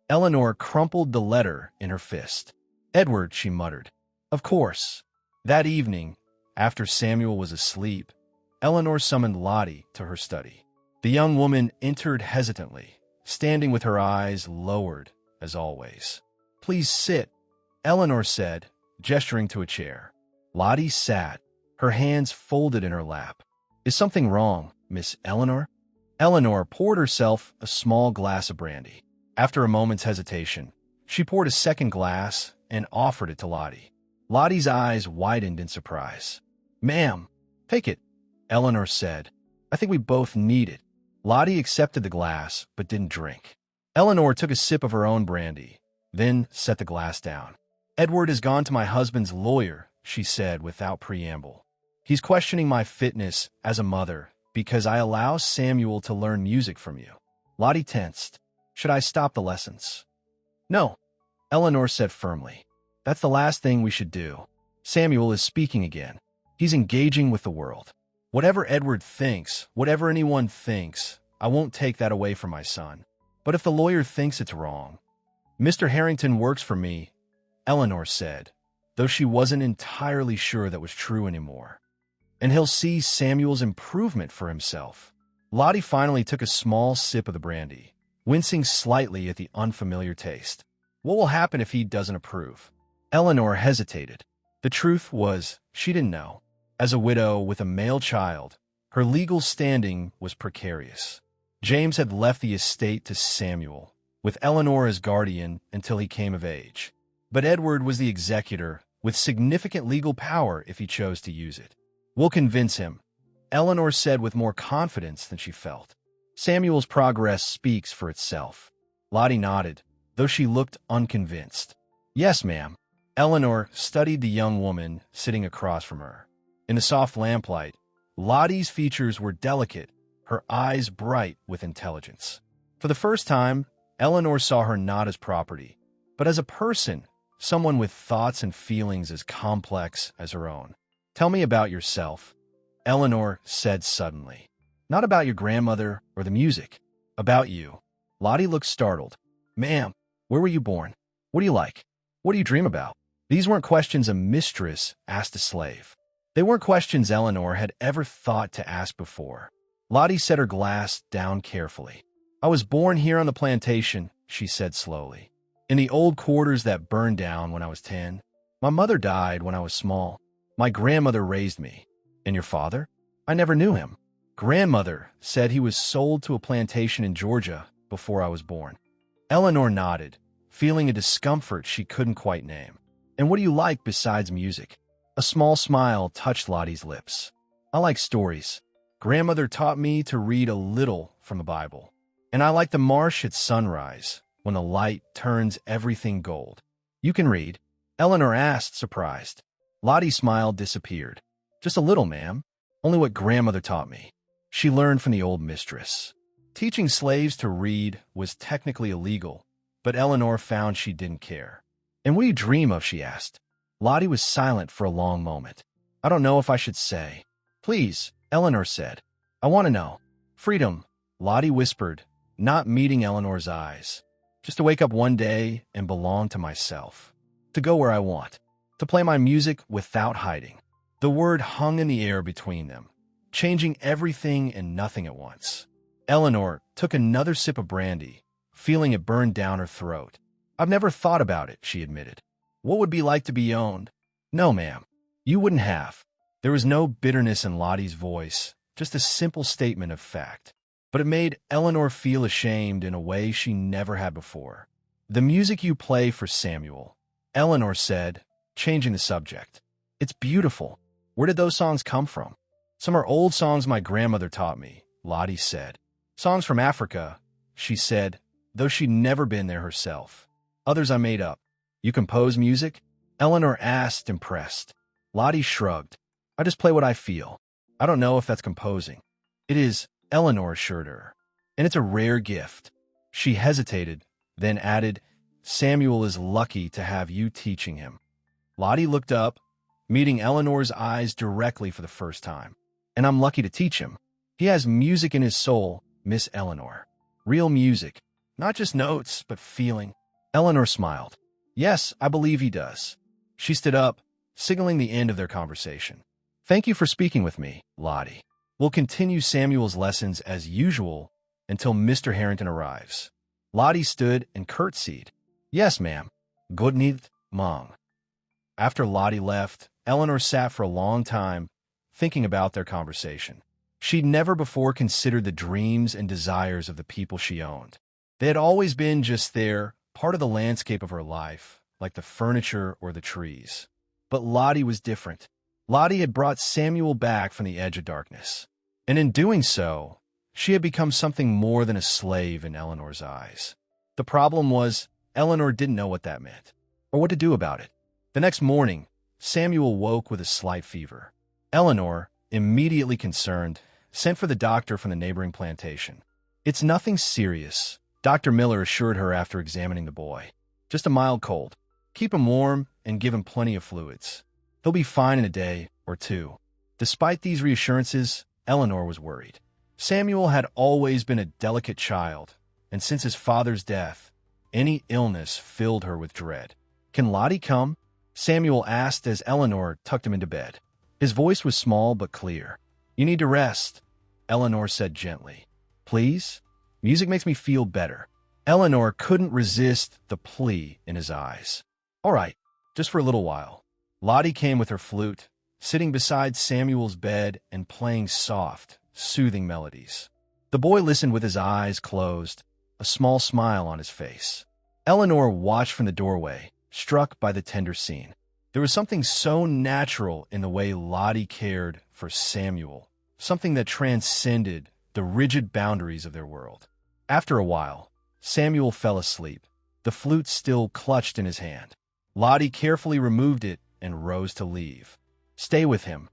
Eleanor crumpled the letter in her fist. Edward, she muttered. Of course. That evening, after Samuel was asleep, Eleanor summoned Lottie to her study. The young woman entered hesitantly, standing with her eyes lowered, as always. Please sit, Eleanor said, gesturing to a chair. Lottie sat, her hands folded in her lap. Is something wrong, Miss Eleanor? Eleanor poured herself a small glass of brandy. After a moment's hesitation, she poured a second glass and offered it to Lottie. Lottie's eyes widened in surprise. Ma'am, take it, Eleanor said. I think we both need it. Lottie accepted the glass, but didn't drink. Eleanor took a sip of her own brandy, then set the glass down. Edward has gone to my husband's lawyer, she said without preamble. He's questioning my fitness as a mother because I allow Samuel to learn music from you. Lottie tensed. Should I stop the lessons? No, Eleanor said firmly. That's the last thing we should do. Samuel is speaking again. He's engaging with the world. Whatever Edward thinks, whatever anyone thinks, I won't take that away from my son. But if the lawyer thinks it's wrong, Mr. Harrington works for me, Eleanor said, though she wasn't entirely sure that was true anymore. And he'll see Samuel's improvement for himself. Lottie finally took a small sip of the brandy, wincing slightly at the unfamiliar taste. What will happen if he doesn't approve? Eleanor hesitated. The truth was, she didn't know. As a widow with a male child, her legal standing was precarious. James had left the estate to Samuel, with Eleanor as guardian until he came of age. But Edward was the executor, with significant legal power if he chose to use it. We'll convince him, Eleanor said with more confidence than she felt. Samuel's progress speaks for itself. Lottie nodded, though she looked unconvinced. Yes, ma'am. Eleanor studied the young woman sitting across from her. In the soft lamplight, Lottie's features were delicate, her eyes bright with intelligence. For the first time, Eleanor saw her not as property, but as a person, someone with thoughts and feelings as complex as her own. "Tell me about yourself," Eleanor said suddenly. "Not about your grandmother or the music. About you." Lottie looked startled. "Ma'am, where were you born? What do you like? What do you dream about?" These weren't questions a mistress asked a slave. They weren't questions Eleanor had ever thought to ask before. Lottie set her glass down carefully. "I was born here on the plantation," she said slowly. "In the old quarters that burned down when I was 10. My mother died when I was small. My grandmother raised me." "And your father?" "I never knew him. Grandmother said he was sold to a plantation in Georgia before I was born." Eleanor nodded, feeling a discomfort she couldn't quite name. "And what do you like besides music?" A small smile touched Lottie's lips. "I like stories. Grandmother taught me to read a little from the Bible. And I like the marsh at sunrise, when the light turns everything gold." "You can read?" Eleanor asked, surprised. Lottie's smile disappeared. "Just a little, ma'am. Only what grandmother taught me. She learned from the old mistress." Teaching slaves to read was technically illegal, but Eleanor found she didn't care. "And what do you dream of?" she asked. Lottie was silent for a long moment. "I don't know if I should say." "Please," Eleanor said. "I want to know." "Freedom," Lottie whispered, not meeting Eleanor's eyes. "Just to wake up one day and belong to myself. To go where I want. To play my music without hiding." The word hung in the air between them, changing everything and nothing at once. Eleanor took another sip of brandy, feeling it burn down her throat. "I've never thought about it," she admitted. "What would it be like to be owned?" "No, ma'am. You wouldn't have." There was no bitterness in Lottie's voice, just a simple statement of fact. But it made Eleanor feel ashamed in a way she never had before. "The music you play for Samuel," Eleanor said, changing the subject. "It's beautiful. Where did those songs come from?" "Some are old songs my grandmother taught me," Lottie said. "Songs from Africa," she said, though she'd never been there herself. "Others I made up." "You compose music?" Eleanor asked, impressed. Lottie shrugged. "I just play what I feel. I don't know if that's composing." "It is," Eleanor assured her. "And it's a rare gift." She hesitated, then added, "Samuel is lucky to have you teaching him." Lottie looked up, meeting Eleanor's eyes directly for the first time. "And I'm lucky to teach him. He has music in his soul, Miss Eleanor. Real music. Not just notes, but feeling." Eleanor smiled. "Yes, I believe he does." She stood up, signaling the end of their conversation. "Thank you for speaking with me, Lottie. We'll continue Samuel's lessons as usual until Mr. Harrington arrives." Lottie stood and curtsied. "Yes, ma'am. Good night, Mong." After Lottie left, Eleanor sat for a long time, thinking about their conversation. She'd never before considered the dreams and desires of the people she owned. They had always been just there, part of the landscape of her life, like the furniture or the trees. But Lottie was different. Lottie had brought Samuel back from the edge of darkness. And in doing so, she had become something more than a slave in Eleanor's eyes. The problem was, Eleanor didn't know what that meant, or what to do about it. The next morning, Samuel woke with a slight fever. Eleanor, immediately concerned, sent for the doctor from the neighboring plantation. "It's nothing serious," Dr. Miller assured her after examining the boy. "Just a mild cold. Keep him warm and give him plenty of fluids. He'll be fine in a day or two." Despite these reassurances, Eleanor was worried. Samuel had always been a delicate child, and since his father's death, any illness filled her with dread. "Can Lottie come?" Samuel asked as Eleanor tucked him into bed. His voice was small but clear. "You need to rest," Eleanor said gently. "Please? Music makes me feel better." Eleanor couldn't resist the plea in his eyes. "All right, just for a little while." Lottie came with her flute, sitting beside Samuel's bed and playing soft, soothing melodies. The boy listened with his eyes closed, a small smile on his face. Eleanor watched from the doorway, struck by the tender scene. There was something so natural in the way Lottie cared for Samuel, something that transcended the rigid boundaries of their world. After a while, Samuel fell asleep, the flute still clutched in his hand. Lottie carefully removed it and rose to leave. "Stay with him,"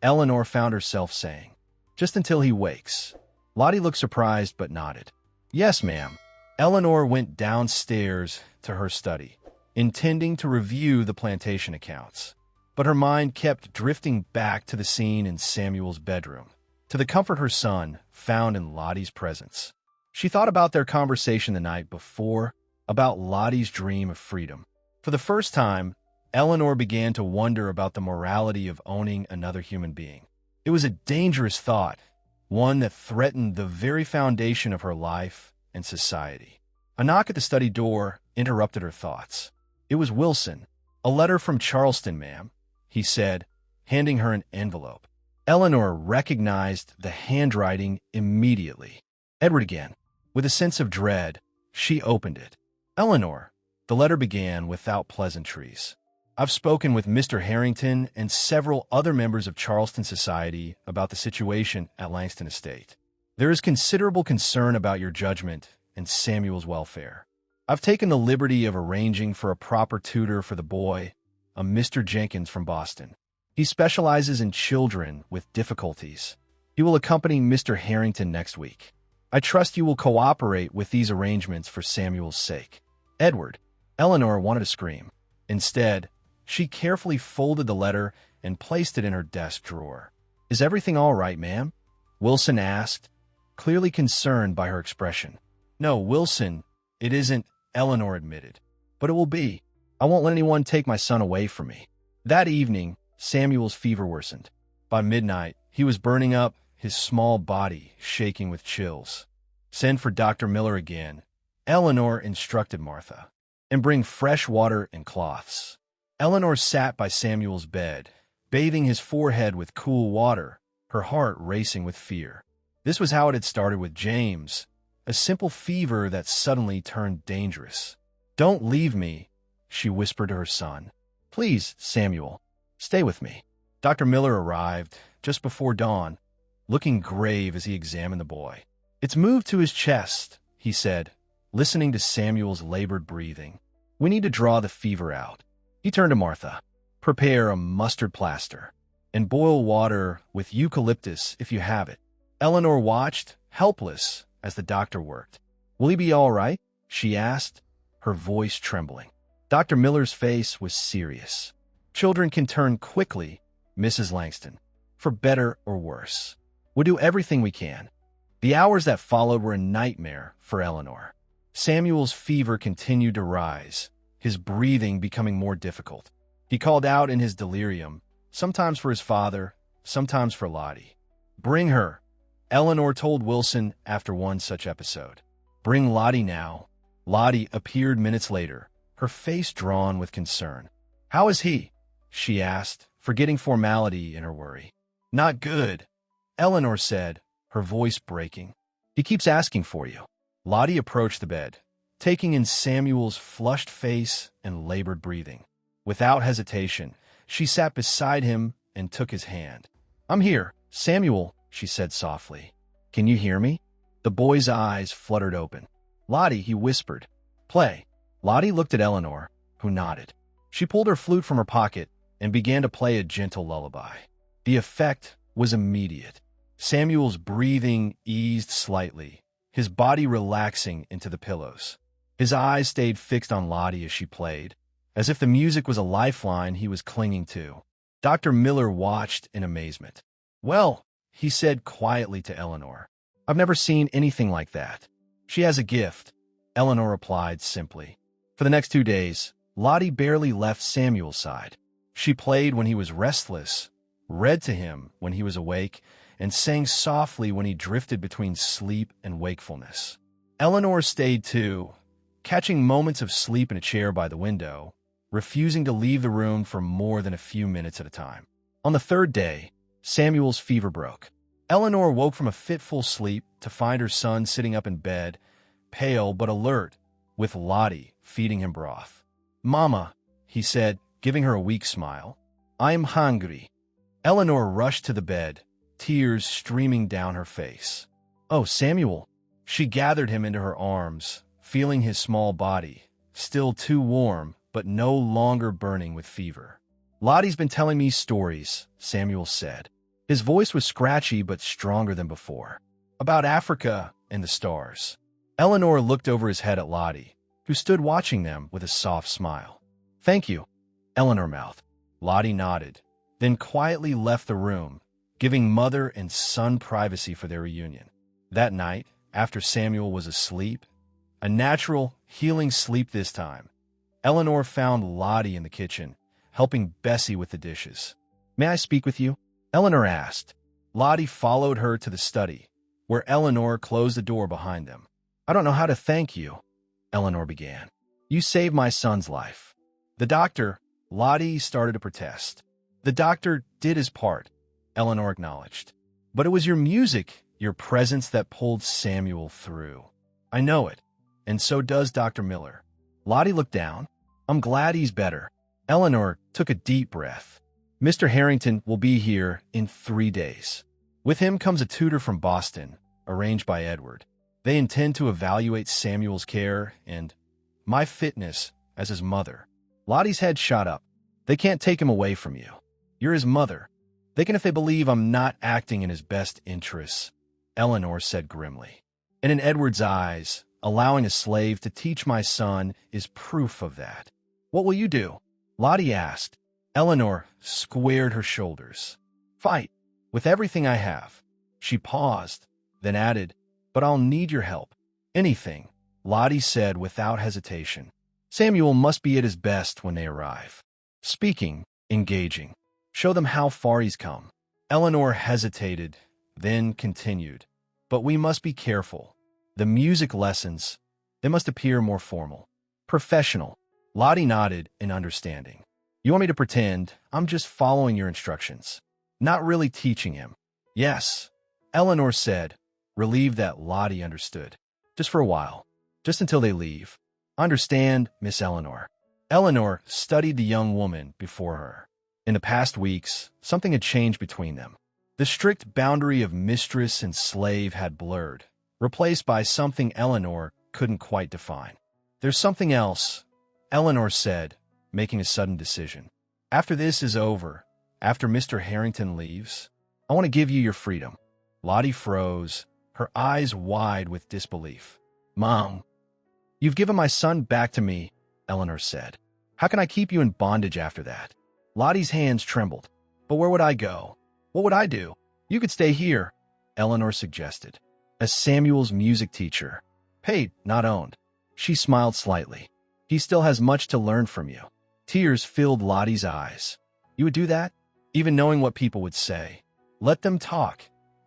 Eleanor found herself saying. "Just until he wakes." Lottie looked surprised but nodded. "Yes, ma'am." Eleanor went downstairs to her study, intending to review the plantation accounts. But her mind kept drifting back to the scene in Samuel's bedroom, to the comfort her son found in Lottie's presence. She thought about their conversation the night before, about Lottie's dream of freedom. For the first time, Eleanor began to wonder about the morality of owning another human being. It was a dangerous thought, one that threatened the very foundation of her life and society. A knock at the study door interrupted her thoughts. It was Wilson. "A letter from Charleston, ma'am," he said, handing her an envelope. Eleanor recognized the handwriting immediately. Edward again. With a sense of dread, she opened it. "Eleanor," the letter began without pleasantries. "I've spoken with Mr. Harrington and several other members of Charleston society about the situation at Langston Estate. There is considerable concern about your judgment and Samuel's welfare. I've taken the liberty of arranging for a proper tutor for the boy, a Mr. Jenkins from Boston. He specializes in children with difficulties. He will accompany Mr. Harrington next week. I trust you will cooperate with these arrangements for Samuel's sake." "Edward," Eleanor wanted to scream. Instead, she carefully folded the letter and placed it in her desk drawer. "Is everything all right, ma'am?" Wilson asked, clearly concerned by her expression. "No, Wilson, it isn't," Eleanor admitted. "But it will be. I won't let anyone take my son away from me." That evening, Samuel's fever worsened. By midnight, he was burning up, his small body shaking with chills. "Send for Dr. Miller again," Eleanor instructed Martha, "and bring fresh water and cloths." Eleanor sat by Samuel's bed, bathing his forehead with cool water, her heart racing with fear. This was how it had started with James, a simple fever that suddenly turned dangerous. "Don't leave me," she whispered to her son. "Please, Samuel, stay with me." Dr. Miller arrived just before dawn, looking grave as he examined the boy. "It's moved to his chest," he said, listening to Samuel's labored breathing. "We need to draw the fever out." He turned to Martha. "Prepare a mustard plaster and boil water with eucalyptus if you have it." Eleanor watched, helpless, as the doctor worked. "Will he be all right?" she asked, her voice trembling. Dr. Miller's face was serious. "Children can turn quickly, Mrs. Langston, for better or worse. We'll do everything we can." The hours that followed were a nightmare for Eleanor. Samuel's fever continued to rise, his breathing becoming more difficult. He called out in his delirium, sometimes for his father, sometimes for Lottie. "Bring her," Eleanor told Wilson after one such episode. "Bring Lottie now." Lottie appeared minutes later, her face drawn with concern. "How is he?" she asked, forgetting formality in her worry. "Not good," Eleanor said, her voice breaking. "He keeps asking for you." Lottie approached the bed, taking in Samuel's flushed face and labored breathing. Without hesitation, she sat beside him and took his hand. "I'm here, Samuel," she said softly. "Can you hear me?" The boy's eyes fluttered open. "Lottie," he whispered. "Play." Lottie looked at Eleanor, who nodded. She pulled her flute from her pocket and began to play a gentle lullaby. The effect was immediate. Samuel's breathing eased slightly, his body relaxing into the pillows. His eyes stayed fixed on Lottie as she played, as if the music was a lifeline he was clinging to. Dr. Miller watched in amazement. "Well," he said quietly to Eleanor, "I've never seen anything like that." "She has a gift," Eleanor replied simply. For the next 2 days, Lottie barely left Samuel's side. She played when he was restless, read to him when he was awake, and sang softly when he drifted between sleep and wakefulness. Eleanor stayed too, catching moments of sleep in a chair by the window, refusing to leave the room for more than a few minutes at a time. On the 3rd day, Samuel's fever broke. Eleanor woke from a fitful sleep to find her son sitting up in bed, pale but alert, with Lottie feeding him broth. "Mama," he said, giving her a weak smile, "I'm hungry." Eleanor rushed to the bed, tears streaming down her face. "Oh, Samuel." She gathered him into her arms, feeling his small body, still too warm, but no longer burning with fever. "Lottie's been telling me stories," Samuel said. His voice was scratchy but stronger than before. "About Africa and the stars." Eleanor looked over his head at Lottie, who stood watching them with a soft smile. "Thank you," Eleanor mouthed. Lottie nodded, then quietly left the room, giving mother and son privacy for their reunion. That night, after Samuel was asleep, a natural, healing sleep this time, Eleanor found Lottie in the kitchen, helping Bessie with the dishes. "May I speak with you?" Eleanor asked. Lottie followed her to the study, where Eleanor closed the door behind them. "I don't know how to thank you," Eleanor began. "You saved my son's life." "The doctor," Lottie started to protest. "The doctor did his part," Eleanor acknowledged. "But it was your music, your presence that pulled Samuel through." "I know it, and so does Dr. Miller." Lottie looked down. "I'm glad he's better." Eleanor took a deep breath. "Mr. Harrington will be here in 3 days. With him comes a tutor from Boston, arranged by Edward. They intend to evaluate Samuel's care and my fitness as his mother." Lottie's head shot up. "They can't take him away from you. You're his mother. They can if they believe I'm not acting in his best interests," Eleanor said grimly. "And in Edward's eyes, allowing a slave to teach my son is proof of that." "What will you do?" Lottie asked. Eleanor squared her shoulders. "Fight, with everything I have." She paused, then added, "But I'll need your help." "Anything," Lottie said without hesitation. "Samuel must be at his best when they arrive. Speaking, engaging. Show them how far he's come." Eleanor hesitated, then continued. "But we must be careful. The music lessons, they must appear more formal. Professional." Lottie nodded in understanding. "You want me to pretend I'm just following your instructions, not really teaching him?" "Yes," Eleanor said, relieved that Lottie understood. "Just for a while. Just until they leave." "Understand, Miss Eleanor." Eleanor studied the young woman before her. In the past weeks, something had changed between them. The strict boundary of mistress and slave had blurred, replaced by something Eleanor couldn't quite define. "There's something else," Eleanor said, making a sudden decision. "After this is over, after Mr. Harrington leaves, I want to give you your freedom." Lottie froze, her eyes wide with disbelief. "Mom, you've given my son back to me," Eleanor said. "How can I keep you in bondage after that?" Lottie's hands trembled. "But where would I go? What would I do?" "You could stay here," Eleanor suggested, "as Samuel's music teacher. Paid, not owned." She smiled slightly. "He still has much to learn from you." Tears filled Lottie's eyes. "You would do that? Even knowing what people would say?" "Let them talk,"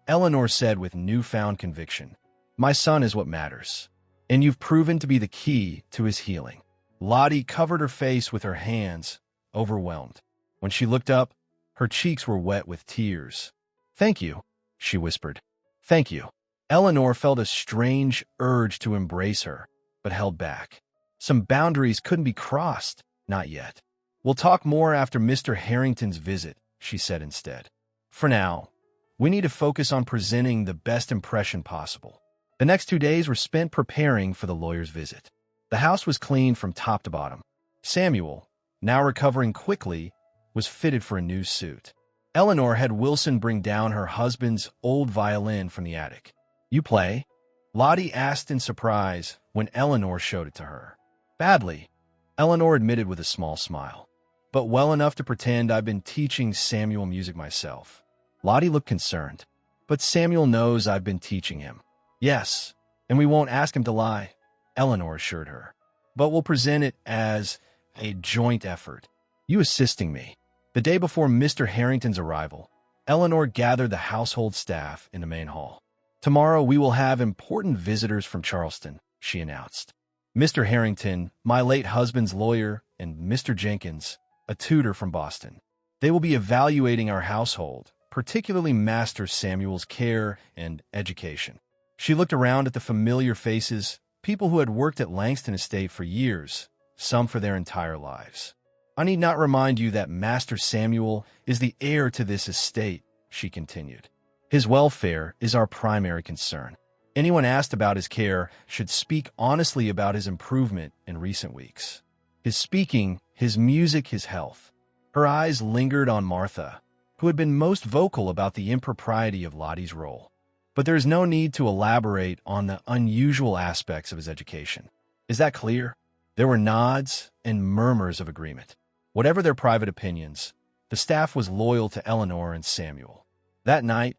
Eleanor said with newfound conviction. "My son is what matters, and you've proven to be the key to his healing." Lottie covered her face with her hands, overwhelmed. When she looked up, her cheeks were wet with tears. "Thank you," she whispered. "Thank you." Eleanor felt a strange urge to embrace her, but held back. Some boundaries couldn't be crossed, not yet. "We'll talk more after Mr. Harrington's visit," she said instead. "For now, we need to focus on presenting the best impression possible." The next 2 days were spent preparing for the lawyer's visit. The house was cleaned from top to bottom. Samuel, now recovering quickly, was fitted for a new suit. Eleanor had Wilson bring down her husband's old violin from the attic. "You play?" Lottie asked in surprise when Eleanor showed it to her. "Badly," Eleanor admitted with a small smile. "But well enough to pretend I've been teaching Samuel music myself." Lottie looked concerned. "But Samuel knows I've been teaching him." "Yes, and we won't ask him to lie," Eleanor assured her. "But we'll present it as a joint effort. You assisting me." The day before Mr. Harrington's arrival, Eleanor gathered the household staff in the main hall. "Tomorrow we will have important visitors from Charleston," she announced. "Mr. Harrington, my late husband's lawyer, and Mr. Jenkins, a tutor from Boston. They will be evaluating our household, particularly Master Samuel's care and education." She looked around at the familiar faces, people who had worked at Langston Estate for years, some for their entire lives. "I need not remind you that Master Samuel is the heir to this estate," she continued. "His welfare is our primary concern. Anyone asked about his care should speak honestly about his improvement in recent weeks." His speaking, his music, his health. Her eyes lingered on Martha, who had been most vocal about the impropriety of Lottie's role. But there is no need to elaborate on the unusual aspects of his education. Is that clear? There were nods and murmurs of agreement. Whatever their private opinions, the staff was loyal to Eleanor and Samuel. That night,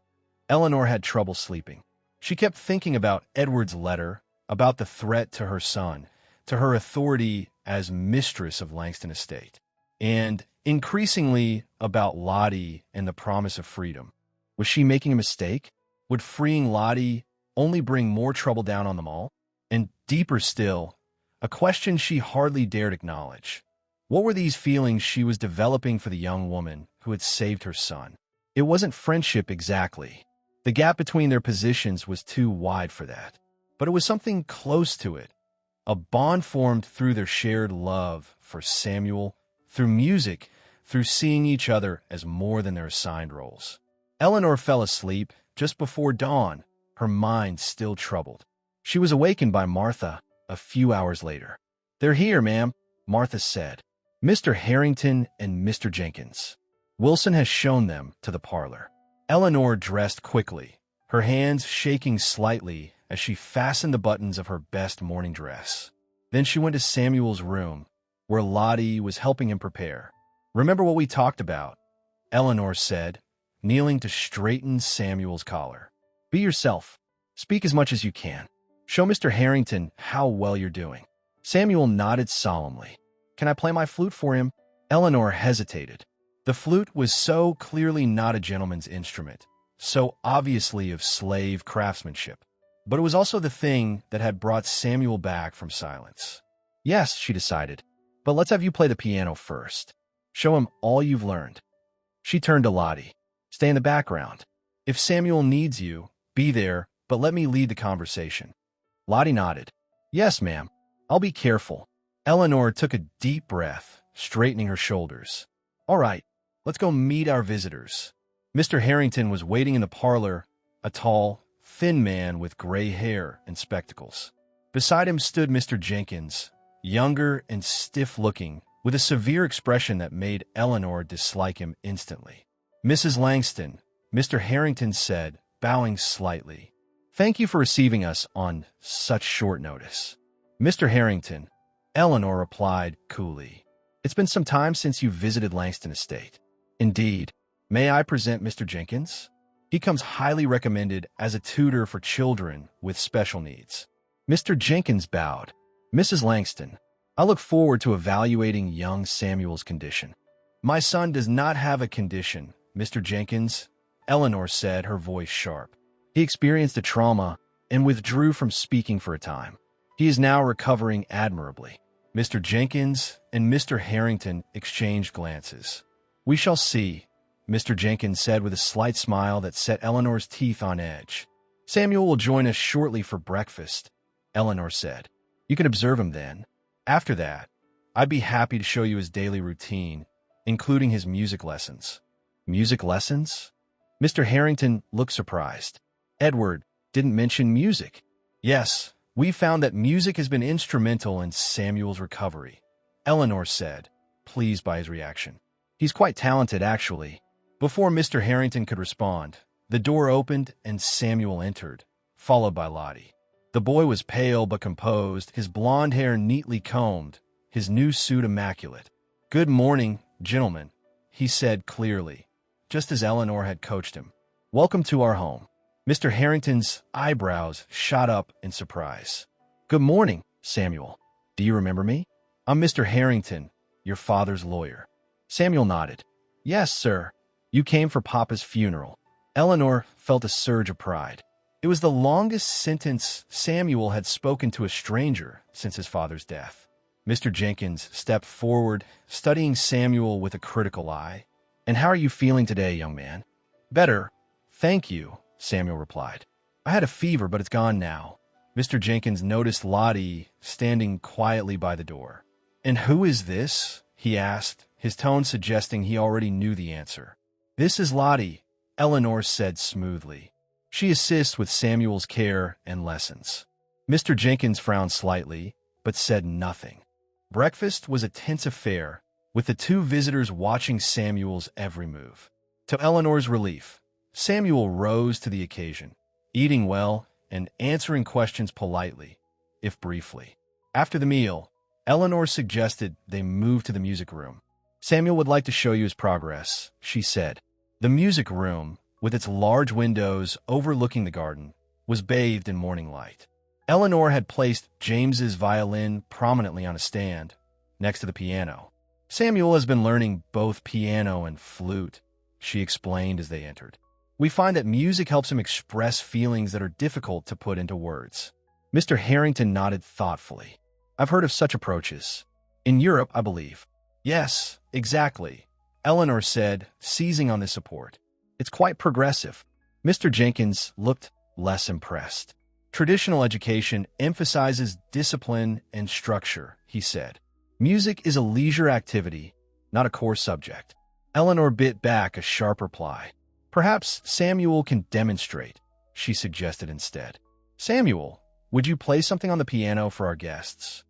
Eleanor had trouble sleeping. She kept thinking about Edward's letter, about the threat to her son, to her authority as mistress of Langston Estate, and increasingly about Lottie and the promise of freedom. Was she making a mistake? Would freeing Lottie only bring more trouble down on them all? And deeper still, a question she hardly dared acknowledge. What were these feelings she was developing for the young woman who had saved her son? It wasn't friendship exactly. The gap between their positions was too wide for that. But it was something close to it. A bond formed through their shared love for Samuel, through music, through seeing each other as more than their assigned roles. Eleanor fell asleep just before dawn, her mind still troubled. She was awakened by Martha a few hours later. "They're here, ma'am," Martha said. "Mr. Harrington and Mr. Jenkins. Wilson has shown them to the parlor." Eleanor dressed quickly, her hands shaking slightly as she fastened the buttons of her best morning dress. Then she went to Samuel's room, where Lottie was helping him prepare. "Remember what we talked about," Eleanor said, kneeling to straighten Samuel's collar. "Be yourself. Speak as much as you can. Show Mr. Harrington how well you're doing." Samuel nodded solemnly. "Can I play my flute for him?" Eleanor hesitated. The flute was so clearly not a gentleman's instrument, so obviously of slave craftsmanship. But it was also the thing that had brought Samuel back from silence. "Yes," she decided, "but let's have you play the piano first. Show him all you've learned." She turned to Lottie. "Stay in the background. If Samuel needs you, be there, but let me lead the conversation." Lottie nodded. "Yes, ma'am. I'll be careful." Eleanor took a deep breath, straightening her shoulders. "All right, let's go meet our visitors." Mr. Harrington was waiting in the parlor, a tall, thin man with gray hair and spectacles. Beside him stood Mr. Jenkins, younger and stiff-looking, with a severe expression that made Eleanor dislike him instantly. "Mrs. Langston," Mr. Harrington said, bowing slightly. "Thank you for receiving us on such short notice." "Mr. Harrington," Eleanor replied coolly. "It's been some time since you visited Langston Estate." "Indeed. May I present Mr. Jenkins? He comes highly recommended as a tutor for children with special needs." Mr. Jenkins bowed. "Mrs. Langston, I look forward to evaluating young Samuel's condition." "My son does not have a condition, Mr. Jenkins," Eleanor said, her voice sharp. "He experienced a trauma and withdrew from speaking for a time. He is now recovering admirably." Mr. Jenkins and Mr. Harrington exchanged glances. "We shall see," Mr. Jenkins said with a slight smile that set Eleanor's teeth on edge. "Samuel will join us shortly for breakfast," Eleanor said. "You can observe him then. After that, I'd be happy to show you his daily routine, including his music lessons." "Music lessons?" Mr. Harrington looked surprised. "Edward didn't mention music." "Yes, we found that music has been instrumental in Samuel's recovery," Eleanor said, pleased by his reaction. "He's quite talented, actually." Before Mr. Harrington could respond, the door opened and Samuel entered, followed by Lottie. The boy was pale but composed, his blonde hair neatly combed, his new suit immaculate. "Good morning, gentlemen," he said clearly, just as Eleanor had coached him. "Welcome to our home." Mr. Harrington's eyebrows shot up in surprise. "Good morning, Samuel. Do you remember me? I'm Mr. Harrington, your father's lawyer." Samuel nodded. "Yes, sir. You came for Papa's funeral." Eleanor felt a surge of pride. It was the longest sentence Samuel had spoken to a stranger since his father's death. Mr. Jenkins stepped forward, studying Samuel with a critical eye. "And how are you feeling today, young man?" "Better, thank you," Samuel replied. "I had a fever, but it's gone now." Mr. Jenkins noticed Lottie standing quietly by the door. "And who is this?" he asked, his tone suggesting he already knew the answer. "This is Lottie," Eleanor said smoothly. "She assists with Samuel's care and lessons." Mr. Jenkins frowned slightly, but said nothing. Breakfast was a tense affair, with the two visitors watching Samuel's every move. To Eleanor's relief, Samuel rose to the occasion, eating well and answering questions politely, if briefly. After the meal, Eleanor suggested they move to the music room. Samuel would like to show you his progress, she said. The music room, with its large windows overlooking the garden, was bathed in morning light. Eleanor had placed James's violin prominently on a stand, next to the piano. Samuel has been learning both piano and flute, she explained as they entered. We find that music helps him express feelings that are difficult to put into words. Mr. Harrington nodded thoughtfully. I've heard of such approaches. In Europe, I believe. Yes, exactly, Eleanor said, seizing on this support. It's quite progressive. Mr. Jenkins looked less impressed. Traditional education emphasizes discipline and structure, he said. Music is a leisure activity, not a core subject. Eleanor bit back a sharp reply. Perhaps Samuel can demonstrate, she suggested instead. Samuel, would you play something on the piano for our guests?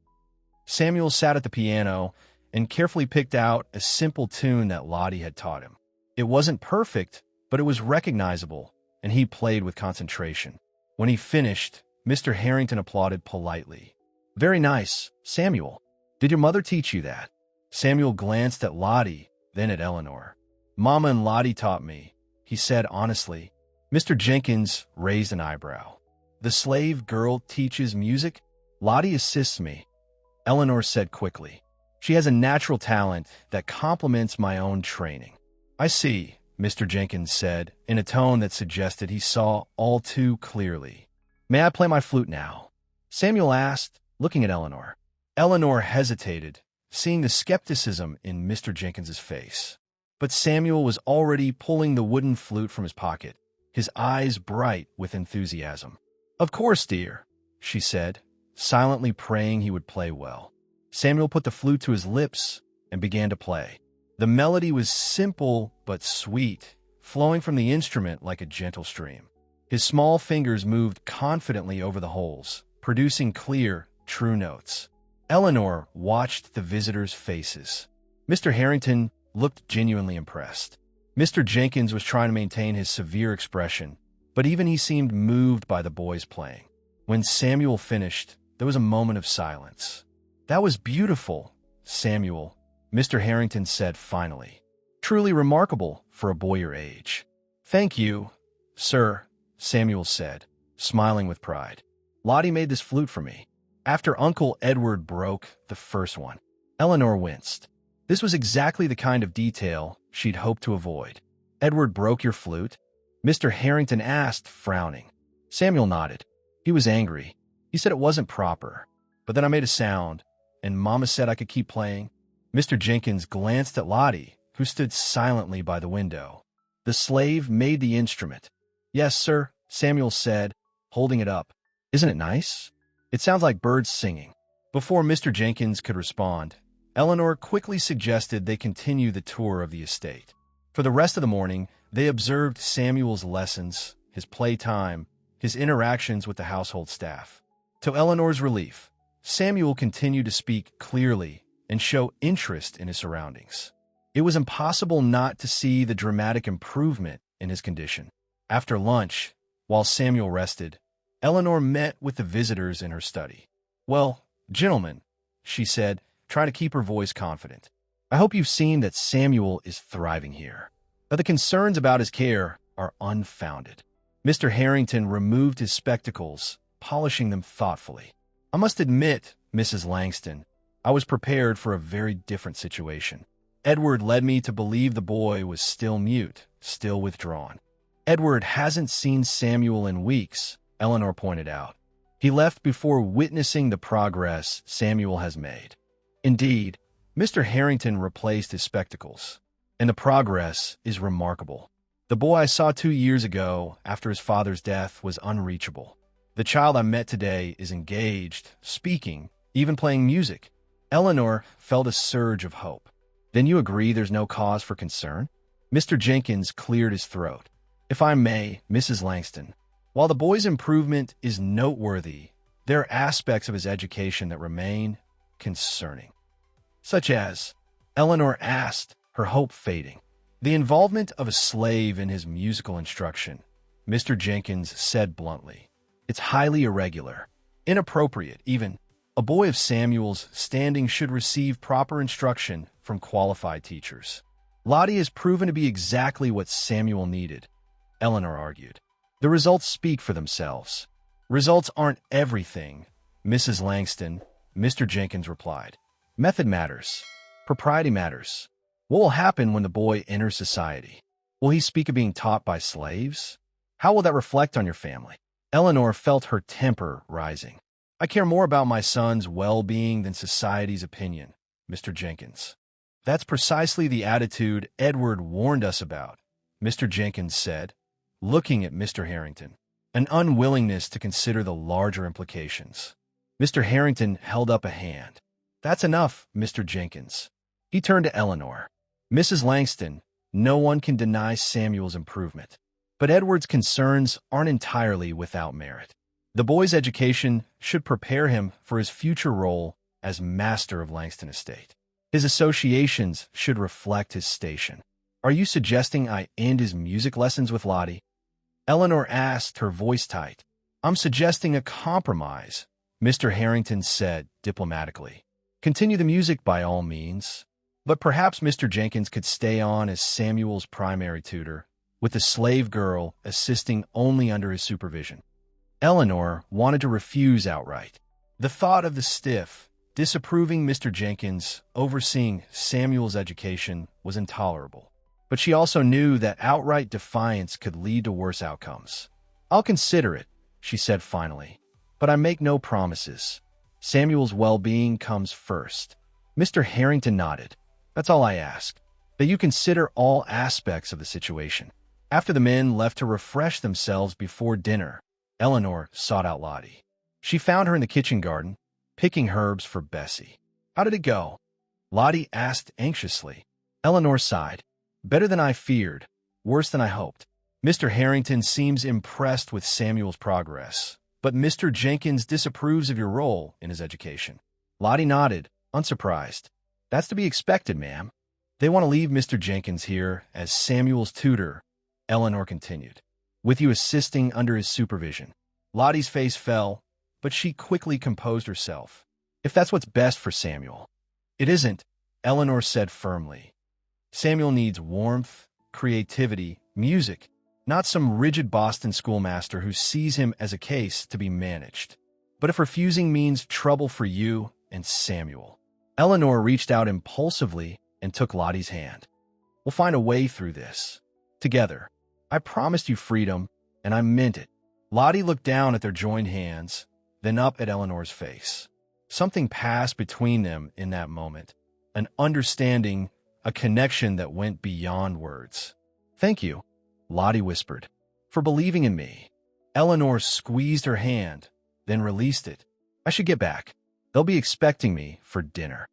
Samuel sat at the piano and carefully picked out a simple tune that Lottie had taught him. It wasn't perfect, but it was recognizable, and he played with concentration. When he finished, Mr. Harrington applauded politely. Very nice, Samuel. Did your mother teach you that? Samuel glanced at Lottie, then at Eleanor. Mama and Lottie taught me, he said honestly. Mr. Jenkins raised an eyebrow. The slave girl teaches music? Lottie assists me, Eleanor said quickly. She has a natural talent that complements my own training. I see, Mr. Jenkins said, in a tone that suggested he saw all too clearly. May I play my flute now? Samuel asked, looking at Eleanor. Eleanor hesitated, seeing the skepticism in Mr. Jenkins's face. But Samuel was already pulling the wooden flute from his pocket, his eyes bright with enthusiasm. Of course, dear, she said, silently praying he would play well. Samuel put the flute to his lips and began to play. The melody was simple but sweet, flowing from the instrument like a gentle stream. His small fingers moved confidently over the holes, producing clear, true notes. Eleanor watched the visitors' faces. Mr. Harrington looked genuinely impressed. Mr. Jenkins was trying to maintain his severe expression, but even he seemed moved by the boys playing. When Samuel finished, there was a moment of silence. That was beautiful, Samuel, Mr. Harrington said finally. Truly remarkable for a boy your age. Thank you, sir, Samuel said, smiling with pride. Lottie made this flute for me. After Uncle Edward broke the first one, Eleanor winced. This was exactly the kind of detail she'd hoped to avoid. Edward broke your flute? Mr. Harrington asked, frowning. Samuel nodded. He was angry. He said it wasn't proper. But then I made a sound, and Mama said I could keep playing. Mr. Jenkins glanced at Lottie, who stood silently by the window. The slave made the instrument. Yes, sir, Samuel said, holding it up. Isn't it nice? It sounds like birds singing. Before Mr. Jenkins could respond, Eleanor quickly suggested they continue the tour of the estate. For the rest of the morning, they observed Samuel's lessons, his playtime, his interactions with the household staff. To Eleanor's relief, Samuel continued to speak clearly and show interest in his surroundings. It was impossible not to see the dramatic improvement in his condition. After lunch, while Samuel rested, Eleanor met with the visitors in her study. Well, gentlemen, she said, trying to keep her voice confident. I hope you've seen that Samuel is thriving here. But the concerns about his care are unfounded. Mr. Harrington removed his spectacles, polishing them thoughtfully. I must admit, Mrs. Langston, I was prepared for a very different situation. Edward led me to believe the boy was still mute, still withdrawn. Edward hasn't seen Samuel in weeks, Eleanor pointed out. He left before witnessing the progress Samuel has made. Indeed, Mr. Harrington replaced his spectacles, and the progress is remarkable. The boy I saw 2 years ago after his father's death was unreachable. The child I met today is engaged, speaking, even playing music. Eleanor felt a surge of hope. Then you agree there's no cause for concern? Mr. Jenkins cleared his throat. If I may, Mrs. Langston, while the boy's improvement is noteworthy, there are aspects of his education that remain concerning. Such as? Eleanor asked, her hope fading. The involvement of a slave in his musical instruction, Mr. Jenkins said bluntly. It's highly irregular, inappropriate even. A boy of Samuel's standing should receive proper instruction from qualified teachers. Lottie has proven to be exactly what Samuel needed, Eleanor argued. The results speak for themselves. Results aren't everything, Mrs. Langston, Mr. Jenkins replied. Method matters. Propriety matters. What will happen when the boy enters society? Will he speak of being taught by slaves? How will that reflect on your family? Eleanor felt her temper rising. I care more about my son's well-being than society's opinion, Mr. Jenkins. That's precisely the attitude Edward warned us about, Mr. Jenkins said, looking at Mr. Harrington, an unwillingness to consider the larger implications. Mr. Harrington held up a hand. That's enough, Mr. Jenkins. He turned to Eleanor. Mrs. Langston, no one can deny Samuel's improvement. But Edward's concerns aren't entirely without merit. The boy's education should prepare him for his future role as master of Langston Estate. His associations should reflect his station. Are you suggesting I end his music lessons with Lottie? Eleanor asked, her voice tight. I'm suggesting a compromise, Mr. Harrington said diplomatically. Continue the music by all means, but perhaps Mr. Jenkins could stay on as Samuel's primary tutor, with the slave girl assisting only under his supervision. Eleanor wanted to refuse outright. The thought of the stiff, disapproving Mr. Jenkins overseeing Samuel's education was intolerable. But she also knew that outright defiance could lead to worse outcomes. I'll consider it, she said finally, but I make no promises. Samuel's well-being comes first. Mr. Harrington nodded. That's all I ask, that you consider all aspects of the situation. After the men left to refresh themselves before dinner, Eleanor sought out Lottie. She found her in the kitchen garden, picking herbs for Bessie. How did it go? Lottie asked anxiously. Eleanor sighed. Better than I feared, worse than I hoped. Mr. Harrington seems impressed with Samuel's progress, but Mr. Jenkins disapproves of your role in his education. Lottie nodded, unsurprised. That's to be expected, ma'am. They want to leave Mr. Jenkins here as Samuel's tutor, Eleanor continued, with you assisting under his supervision. Lottie's face fell, but she quickly composed herself. If that's what's best for Samuel. It isn't, Eleanor said firmly. Samuel needs warmth, creativity, music, not some rigid Boston schoolmaster who sees him as a case to be managed. But if refusing means trouble for you and Samuel. Eleanor reached out impulsively and took Lottie's hand. We'll find a way through this. Together. I promised you freedom, and I meant it. Lottie looked down at their joined hands, then up at Eleanor's face. Something passed between them in that moment, an understanding, a connection that went beyond words. Thank you, Lottie whispered, for believing in me. Eleanor squeezed her hand, then released it. I should get back. They'll be expecting me for dinner.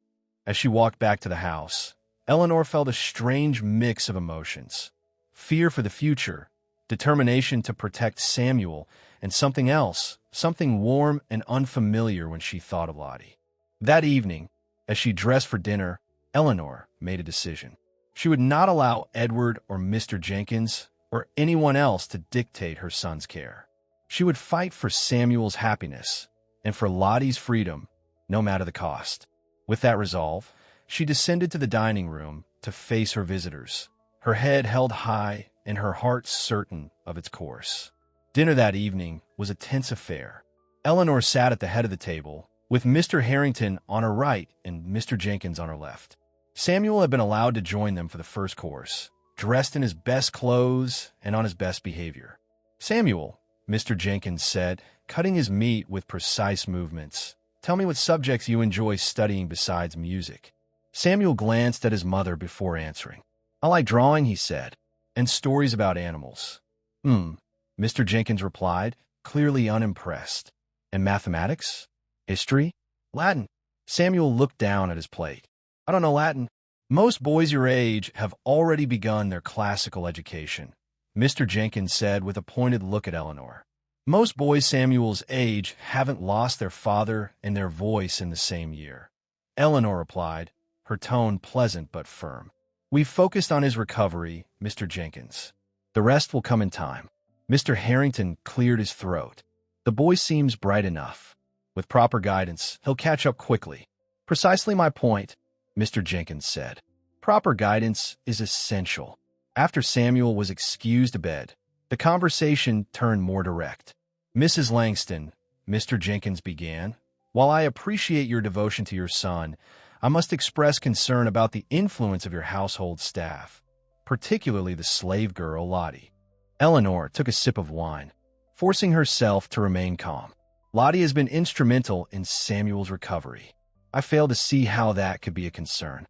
As she walked back to the house, Eleanor felt a strange mix of emotions. Fear for the future, determination to protect Samuel, and something else, something warm and unfamiliar when she thought of Lottie. That evening, as she dressed for dinner, Eleanor made a decision. She would not allow Edward or Mr. Jenkins or anyone else to dictate her son's care. She would fight for Samuel's happiness and for Lottie's freedom, no matter the cost. With that resolve, she descended to the dining room to face her visitors, her head held high and her heart certain of its course. Dinner that evening was a tense affair. Eleanor sat at the head of the table, with Mr. Harrington on her right and Mr. Jenkins on her left. Samuel had been allowed to join them for the first course, dressed in his best clothes and on his best behavior. Samuel, Mr. Jenkins said, cutting his meat with precise movements, tell me what subjects you enjoy studying besides music. Samuel glanced at his mother before answering. I like drawing, he said, and stories about animals. Mr. Jenkins replied, clearly unimpressed. And mathematics? History? Latin? Samuel looked down at his plate. I don't know Latin. Most boys your age have already begun their classical education, Mr. Jenkins said with a pointed look at Eleanor. Most boys Samuel's age haven't lost their father and their voice in the same year. Eleanor replied, her tone pleasant but firm. "We've focused on his recovery, Mr. Jenkins. The rest will come in time." Mr. Harrington cleared his throat. "The boy seems bright enough. With proper guidance, he'll catch up quickly." "Precisely my point," Mr. Jenkins said. "Proper guidance is essential." After Samuel was excused to bed, the conversation turned more direct. "Mrs. Langston," Mr. Jenkins began, "while I appreciate your devotion to your son, I must express concern about the influence of your household staff, particularly the slave girl, Lottie." Eleanor took a sip of wine, forcing herself to remain calm. "Lottie has been instrumental in Samuel's recovery. I fail to see how that could be a concern."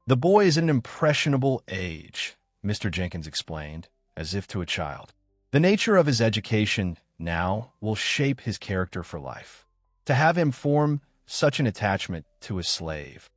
"The boy is at an impressionable age," Mr. Jenkins explained, as if to a child. "The nature of his education now will shape his character for life. To have him form such an attachment to his slave."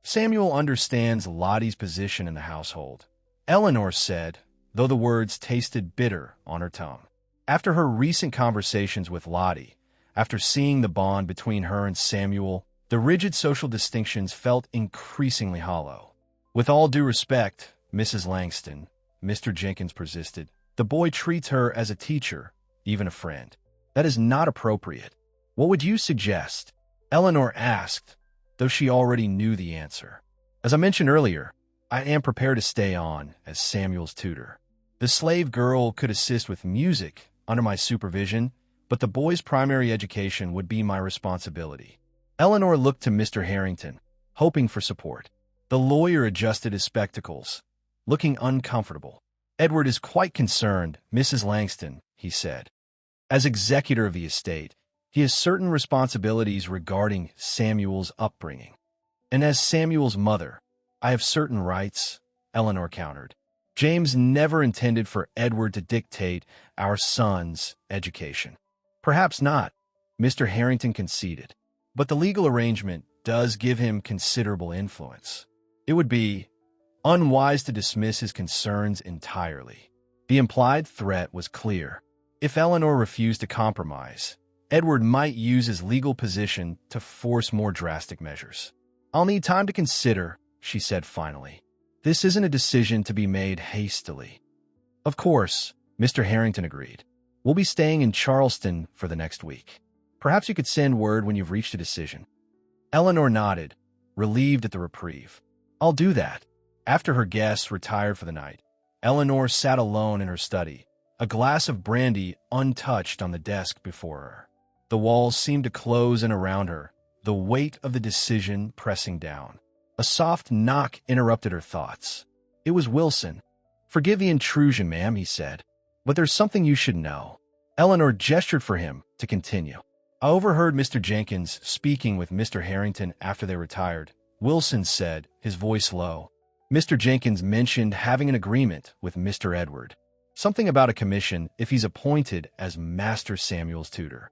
"Samuel understands Lottie's position in the household," Eleanor said, though the words tasted bitter on her tongue. After her recent conversations with Lottie, after seeing the bond between her and Samuel, the rigid social distinctions felt increasingly hollow. "With all due respect, Mrs. Langston," Mr. Jenkins persisted, "the boy treats her as a teacher, even a friend. That is not appropriate." "What would you suggest?" Eleanor asked, though she already knew the answer. "As I mentioned earlier, I am prepared to stay on as Samuel's tutor. The slave girl could assist with music under my supervision, but the boy's primary education would be my responsibility." Eleanor looked to Mr. Harrington, hoping for support. The lawyer adjusted his spectacles, looking uncomfortable. "Edward is quite concerned, Mrs. Langston," he said. "As executor of the estate, he has certain responsibilities regarding Samuel's upbringing. And as Samuel's mother, I have certain rights," Eleanor countered. "James never intended for Edward to dictate our son's education." "Perhaps not," Mr. Harrington conceded. "But the legal arrangement does give him considerable influence. It would be unwise to dismiss his concerns entirely." The implied threat was clear. If Eleanor refused to compromise, Edward might use his legal position to force more drastic measures. "I'll need time to consider," she said finally. "This isn't a decision to be made hastily." "Of course," Mr. Harrington agreed. "We'll be staying in Charleston for the next week. Perhaps you could send word when you've reached a decision." Eleanor nodded, relieved at the reprieve. "I'll do that." After her guests retired for the night, Eleanor sat alone in her study, a glass of brandy untouched on the desk before her. The walls seemed to close in around her, the weight of the decision pressing down. A soft knock interrupted her thoughts. It was Wilson. "Forgive the intrusion, ma'am," he said, "but there's something you should know." Eleanor gestured for him to continue. "I overheard Mr. Jenkins speaking with Mr. Harrington after they retired," Wilson said, his voice low. "Mr. Jenkins mentioned having an agreement with Mr. Edward. Something about a commission if he's appointed as Master Samuel's tutor."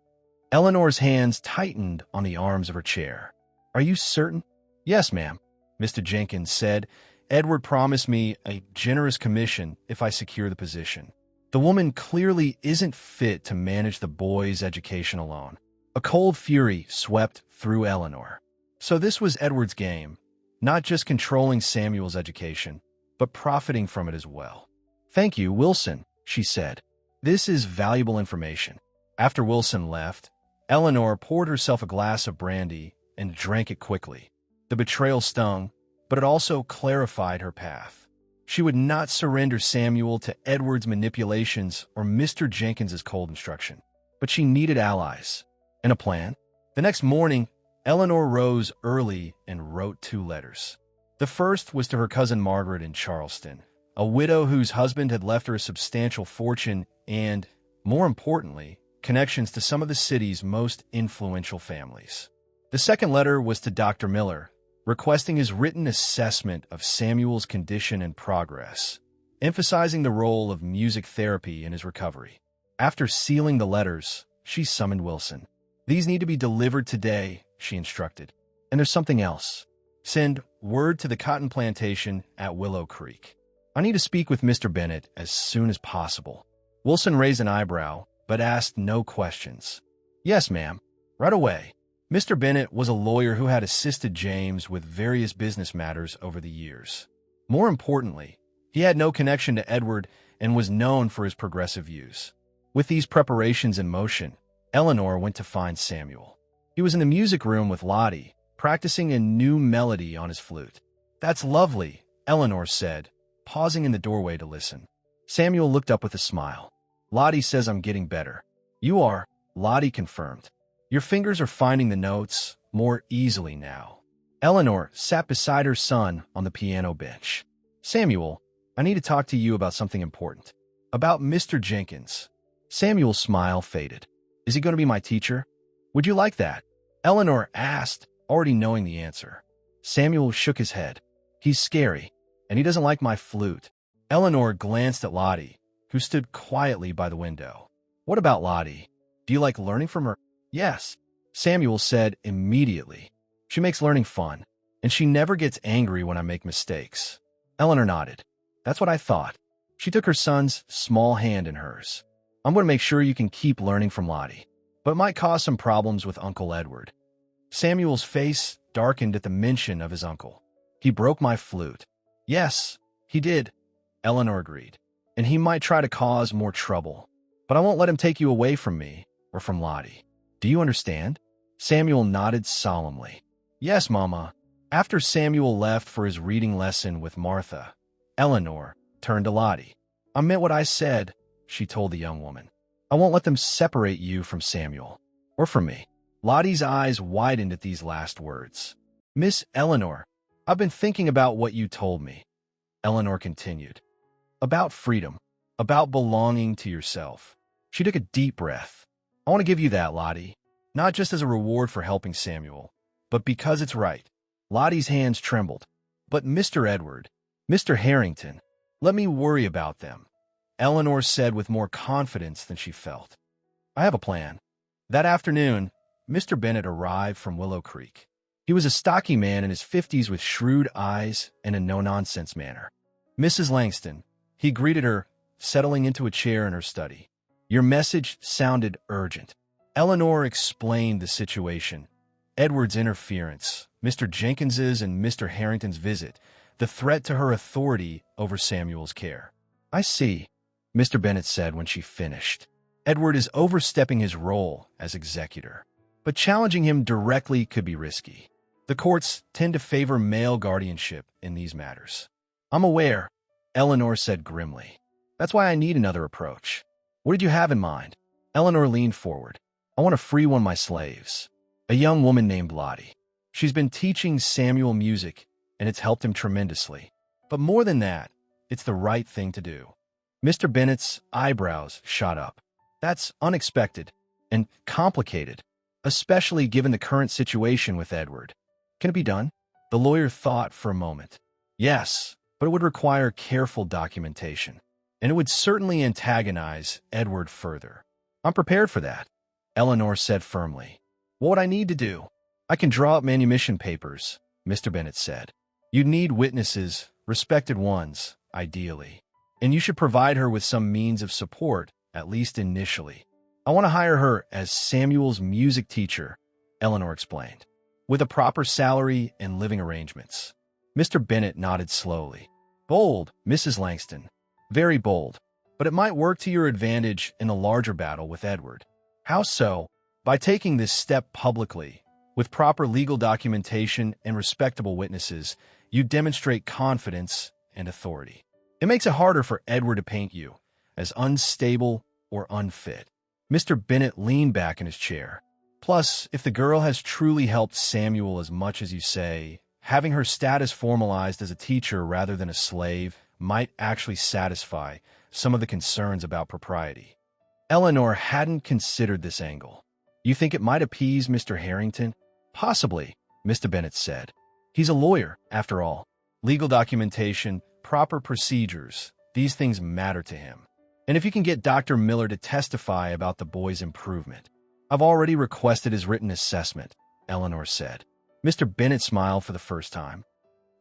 Eleanor's hands tightened on the arms of her chair. "Are you certain?" "Yes, ma'am," Mr. Jenkins said. "Edward promised me a generous commission if I secure the position. The woman clearly isn't fit to manage the boy's education alone." A cold fury swept through Eleanor. So this was Edward's game, not just controlling Samuel's education, but profiting from it as well. "Thank you, Wilson," she said. "This is valuable information." After Wilson left, Eleanor poured herself a glass of brandy and drank it quickly. The betrayal stung, but it also clarified her path. She would not surrender Samuel to Edward's manipulations or Mr. Jenkins's cold instruction. But she needed allies and a plan. The next morning, Eleanor rose early and wrote 2 letters. The first was to her cousin Margaret in Charleston, a widow whose husband had left her a substantial fortune and, more importantly, connections to some of the city's most influential families. The second letter was to Dr. Miller, requesting his written assessment of Samuel's condition and progress, emphasizing the role of music therapy in his recovery. After sealing the letters, she summoned Wilson. "These need to be delivered today," she instructed. "And there's something else. Send word to the cotton plantation at Willow Creek. I need to speak with Mr. Bennett as soon as possible." Wilson raised an eyebrow, but asked no questions. "Yes, ma'am. Right away." Mr. Bennett was a lawyer who had assisted James with various business matters over the years. More importantly, he had no connection to Edward and was known for his progressive views. With these preparations in motion, Eleanor went to find Samuel. He was in the music room with Lottie, practicing a new melody on his flute. "That's lovely," Eleanor said, pausing in the doorway to listen. Samuel looked up with a smile. "Lottie says I'm getting better." "You are," Lottie confirmed. "Your fingers are finding the notes more easily now." Eleanor sat beside her son on the piano bench. "Samuel, I need to talk to you about something important. About Mr. Jenkins." Samuel's smile faded. "Is he going to be my teacher? Would you like that?" Eleanor asked, already knowing the answer. Samuel shook his head. "He's scary, and he doesn't like my flute." Eleanor glanced at Lottie, who stood quietly by the window. "What about Lottie? Do you like learning from her?" "Yes," Samuel said immediately. "She makes learning fun, and she never gets angry when I make mistakes." Eleanor nodded. "That's what I thought." She took her son's small hand in hers. "I'm going to make sure you can keep learning from Lottie, but it might cause some problems with Uncle Edward." Samuel's face darkened at the mention of his uncle. "He broke my flute." "Yes, he did," Eleanor agreed. "And he might try to cause more trouble. But I won't let him take you away from me or from Lottie. Do you understand?" Samuel nodded solemnly. "Yes, Mama." After Samuel left for his reading lesson with Martha, Eleanor turned to Lottie. "I meant what I said," she told the young woman. "I won't let them separate you from Samuel, or from me." Lottie's eyes widened at these last words. "Miss Eleanor, I've been thinking about what you told me," Eleanor continued. "About freedom, about belonging to yourself." She took a deep breath. "I want to give you that, Lottie, not just as a reward for helping Samuel, but because it's right." Lottie's hands trembled. "But Mr. Edward, Mr. Harrington, let me worry about them," Eleanor said with more confidence than she felt. "I have a plan." That afternoon, Mr. Bennett arrived from Willow Creek. He was a stocky man in his 50s with shrewd eyes and a no-nonsense manner. "Mrs. Langston," he greeted her, settling into a chair in her study. "Your message sounded urgent." Eleanor explained the situation. Edward's interference, Mr. Jenkins's and Mr. Harrington's visit, the threat to her authority over Samuel's care. "I see," Mr. Bennett said when she finished. "Edward is overstepping his role as executor, but challenging him directly could be risky. The courts tend to favor male guardianship in these matters." "I'm aware," Eleanor said grimly. "That's why I need another approach." "What did you have in mind?" Eleanor leaned forward. "I want to free one of my slaves, a young woman named Lottie. She's been teaching Samuel music, and it's helped him tremendously. But more than that, it's the right thing to do." Mr. Bennett's eyebrows shot up. "That's unexpected and complicated, especially given the current situation with Edward. Can it be done?" The lawyer thought for a moment. "Yes, but it would require careful documentation, and it would certainly antagonize Edward further." "I'm prepared for that," Eleanor said firmly. "What would I need to do?" "I can draw up manumission papers," Mr. Bennett said. "You'd need witnesses, respected ones, ideally. And you should provide her with some means of support, at least initially." "I want to hire her as Samuel's music teacher," Eleanor explained, "with a proper salary and living arrangements." Mr. Bennett nodded slowly. "Bold, Mrs. Langston. Very bold. But it might work to your advantage in the larger battle with Edward." "How so?" "By taking this step publicly, with proper legal documentation and respectable witnesses, you demonstrate confidence and authority. It makes it harder for Edward to paint you as unstable or unfit." Mr. Bennett leaned back in his chair. "Plus, if the girl has truly helped Samuel as much as you say, having her status formalized as a teacher rather than a slave might actually satisfy some of the concerns about propriety." Eleanor hadn't considered this angle. "You think it might appease Mr. Harrington?" "Possibly," Mr. Bennett said. "He's a lawyer, after all. Legal documentation, proper procedures, these things matter to him. And if you can get Dr. Miller to testify about the boy's improvement." "I've already requested his written assessment," Eleanor said. Mr. Bennett smiled for the first time.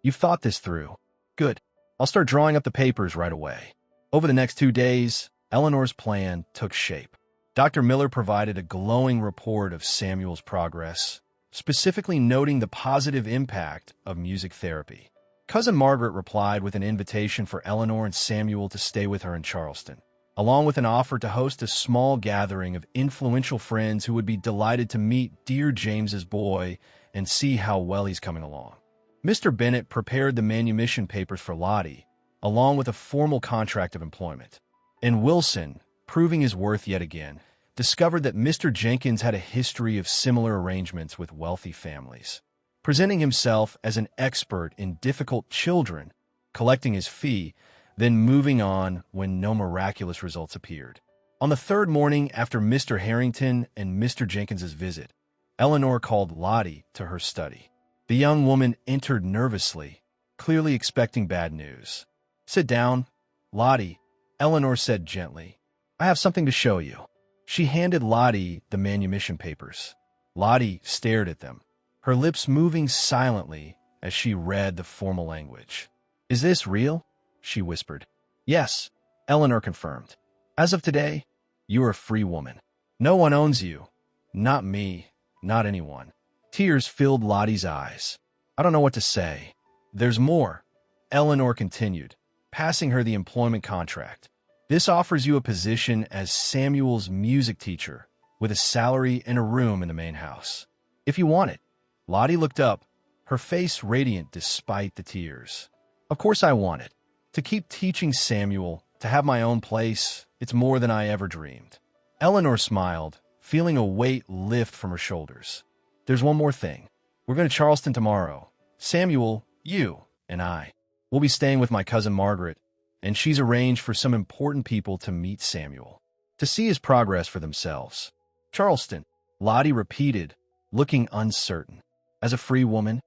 "You've thought this through. Good. I'll start drawing up the papers right away." Over the next 2 days, Eleanor's plan took shape. Dr. Miller provided a glowing report of Samuel's progress, specifically noting the positive impact of music therapy. Cousin Margaret replied with an invitation for Eleanor and Samuel to stay with her in Charleston, along with an offer to host a small gathering of influential friends who would be delighted to meet dear James's boy and see how well he's coming along. Mr. Bennett prepared the manumission papers for Lottie, along with a formal contract of employment. And Wilson, proving his worth yet again, discovered that Mr. Jenkins had a history of similar arrangements with wealthy families. Presenting himself as an expert in difficult children, collecting his fee, then moving on when no miraculous results appeared. On the third morning after Mr. Harrington and Mr. Jenkins's visit, Eleanor called Lottie to her study. The young woman entered nervously, clearly expecting bad news. "Sit down, Lottie," Eleanor said gently. "I have something to show you." She handed Lottie the manumission papers. Lottie stared at them, her lips moving silently as she read the formal language. "Is this real?" she whispered. "Yes," Eleanor confirmed. "As of today, you are a free woman. No one owns you. Not me, not anyone." Tears filled Lottie's eyes. "I don't know what to say." "There's more," Eleanor continued, passing her the employment contract. "This offers you a position as Samuel's music teacher, with a salary and a room in the main house. If you want it." Lottie looked up, her face radiant despite the tears. "Of course I want it. To keep teaching Samuel, to have my own place, it's more than I ever dreamed." Eleanor smiled, feeling a weight lift from her shoulders. "There's one more thing. We're going to Charleston tomorrow. Samuel, you, and I. We'll be staying with my cousin Margaret, and she's arranged for some important people to meet Samuel, to see his progress for themselves." "Charleston," Lottie repeated, looking uncertain. "As a free woman?"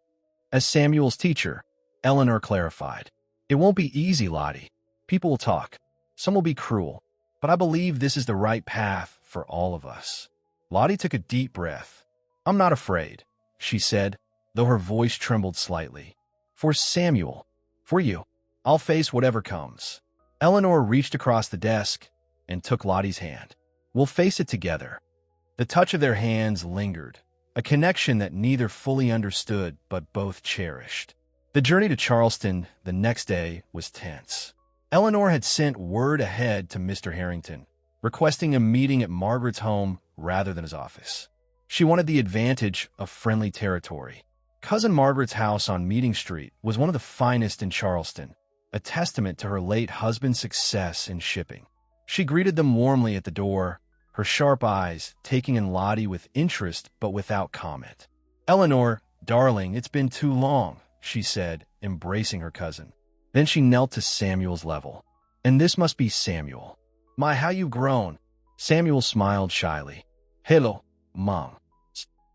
"As Samuel's teacher," Eleanor clarified. "It won't be easy, Lottie. People will talk. Some will be cruel. But I believe this is the right path for all of us." Lottie took a deep breath. "I'm not afraid," she said, though her voice trembled slightly. "For Samuel, for you, I'll face whatever comes." Eleanor reached across the desk and took Lottie's hand. "We'll face it together." The touch of their hands lingered, a connection that neither fully understood but both cherished. The journey to Charleston the next day was tense. Eleanor had sent word ahead to Mr. Harrington, requesting a meeting at Margaret's home rather than his office. She wanted the advantage of friendly territory. Cousin Margaret's house on Meeting Street was one of the finest in Charleston, a testament to her late husband's success in shipping. She greeted them warmly at the door, her sharp eyes taking in Lottie with interest but without comment. "Eleanor, darling, it's been too long," she said, embracing her cousin. Then she knelt to Samuel's level. "And this must be Samuel. My, how you've grown." Samuel smiled shyly. "Hello, Mom."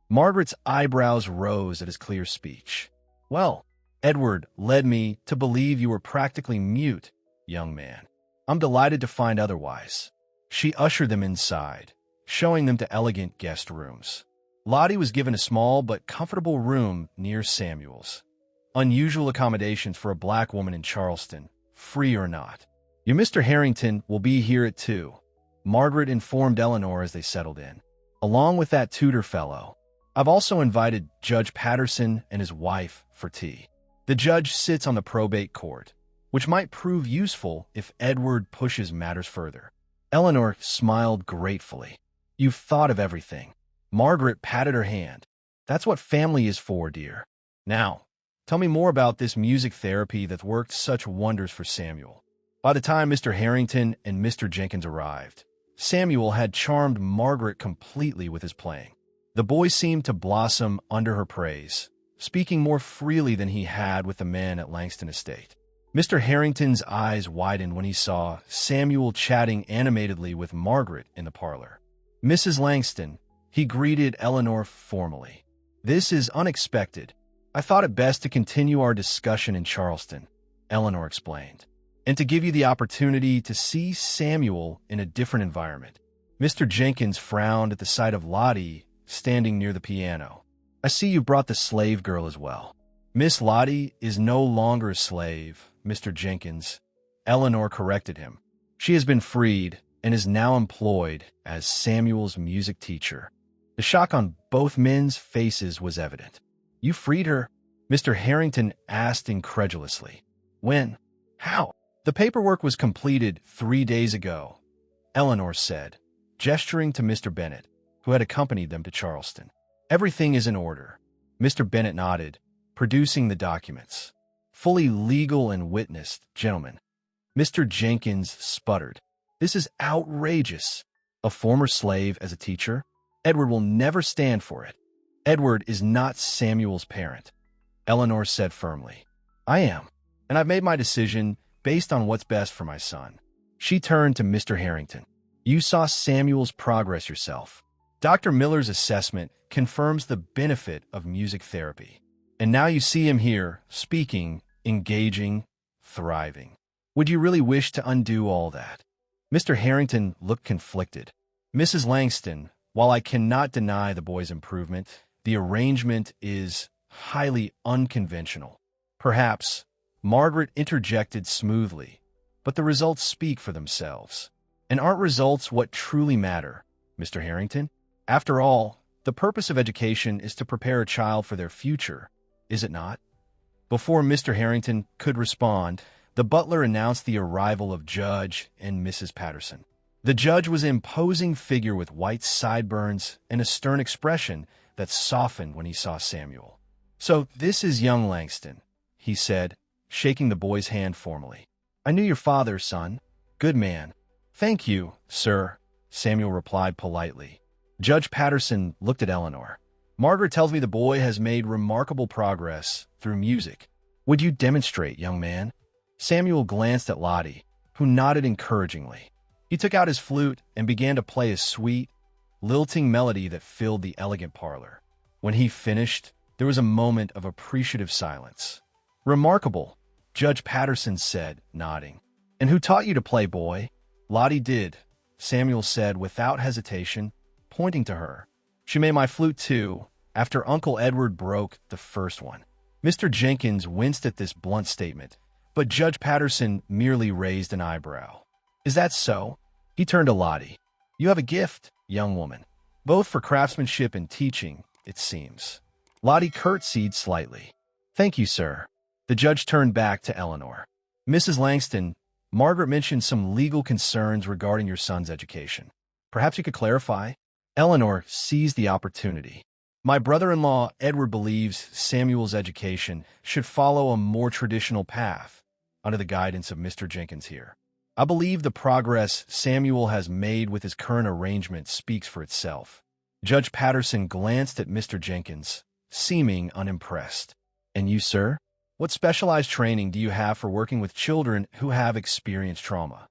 Margaret's eyebrows rose at his clear speech. "Well, Edward led me to believe you were practically mute, young man. I'm delighted to find otherwise." She ushered them inside, showing them to elegant guest rooms. Lottie was given a small but comfortable room near Samuel's. Unusual accommodations for a black woman in Charleston, free or not. "Your Mr. Harrington will be here at 2, Margaret informed Eleanor as they settled in. "Along with that tutor fellow. I've also invited Judge Patterson and his wife for tea. The judge sits on the probate court, which might prove useful if Edward pushes matters further." Eleanor smiled gratefully. "You've thought of everything." Margaret patted her hand. "That's what family is for, dear. Now, tell me more about this music therapy that's worked such wonders for Samuel." By the time Mr. Harrington and Mr. Jenkins arrived, Samuel had charmed Margaret completely with his playing. The boy seemed to blossom under her praise, speaking more freely than he had with the men at Langston Estate. Mr. Harrington's eyes widened when he saw Samuel chatting animatedly with Margaret in the parlor. "Mrs. Langston," he greeted Eleanor formally. "This is unexpected. I thought it best to continue our discussion in Charleston," Eleanor explained, "and to give you the opportunity to see Samuel in a different environment." Mr. Jenkins frowned at the sight of Lottie standing near the piano. "I see you brought the slave girl as well." "Miss Lottie is no longer a slave, Mr. Jenkins," Eleanor corrected him. "She has been freed and is now employed as Samuel's music teacher." The shock on both men's faces was evident. "You freed her?" Mr. Harrington asked incredulously. "When? How?" "The paperwork was completed 3 days ago," Eleanor said, gesturing to Mr. Bennet, who had accompanied them to Charleston. "Everything is in order." Mr. Bennet nodded, producing the documents. "Fully legal and witnessed, gentlemen." Mr. Jenkins sputtered. "This is outrageous. A former slave as a teacher? Edward will never stand for it." "Edward is not Samuel's parent," Eleanor said firmly. "I am, and I've made my decision based on what's best for my son." She turned to Mr. Harrington. "You saw Samuel's progress yourself. Dr. Miller's assessment confirms the benefit of music therapy. And now you see him here, speaking, engaging, thriving. Would you really wish to undo all that?" Mr. Harrington looked conflicted. "Mrs. Langston, while I cannot deny the boy's improvement, the arrangement is highly unconventional." "Perhaps," Margaret interjected smoothly, "but the results speak for themselves. And aren't results what truly matter, Mr. Harrington? After all, the purpose of education is to prepare a child for their future, is it not?" Before Mr. Harrington could respond, the butler announced the arrival of Judge and Mrs. Patterson. The judge was an imposing figure with white sideburns and a stern expression that softened when he saw Samuel. "So this is young Langston," he said, shaking the boy's hand formally. "I knew your father, son. Good man." "Thank you, sir," Samuel replied politely. Judge Patterson looked at Eleanor. "Margaret tells me the boy has made remarkable progress through music. Would you demonstrate, young man?" Samuel glanced at Lottie, who nodded encouragingly. He took out his flute and began to play a sweet, lilting melody that filled the elegant parlor. When he finished, there was a moment of appreciative silence. "Remarkable," Judge Patterson said, nodding. "And who taught you to play, boy?" "Lottie did," Samuel said without hesitation, pointing to her. "She made my flute too, after Uncle Edward broke the first one." Mr. Jenkins winced at this blunt statement, but Judge Patterson merely raised an eyebrow. "Is that so?" He turned to Lottie. "You have a gift, young woman, both for craftsmanship and teaching, it seems." Lottie curtsied slightly. "Thank you, sir." The judge turned back to Eleanor. "Mrs. Langston, Margaret mentioned some legal concerns regarding your son's education. Perhaps you could clarify?" Eleanor seized the opportunity. "My brother-in-law, Edward, believes Samuel's education should follow a more traditional path, under the guidance of Mr. Jenkins here. I believe the progress Samuel has made with his current arrangement speaks for itself." Judge Patterson glanced at Mr. Jenkins, seeming unimpressed. "And you, sir? What specialized training do you have for working with children who have experienced trauma?"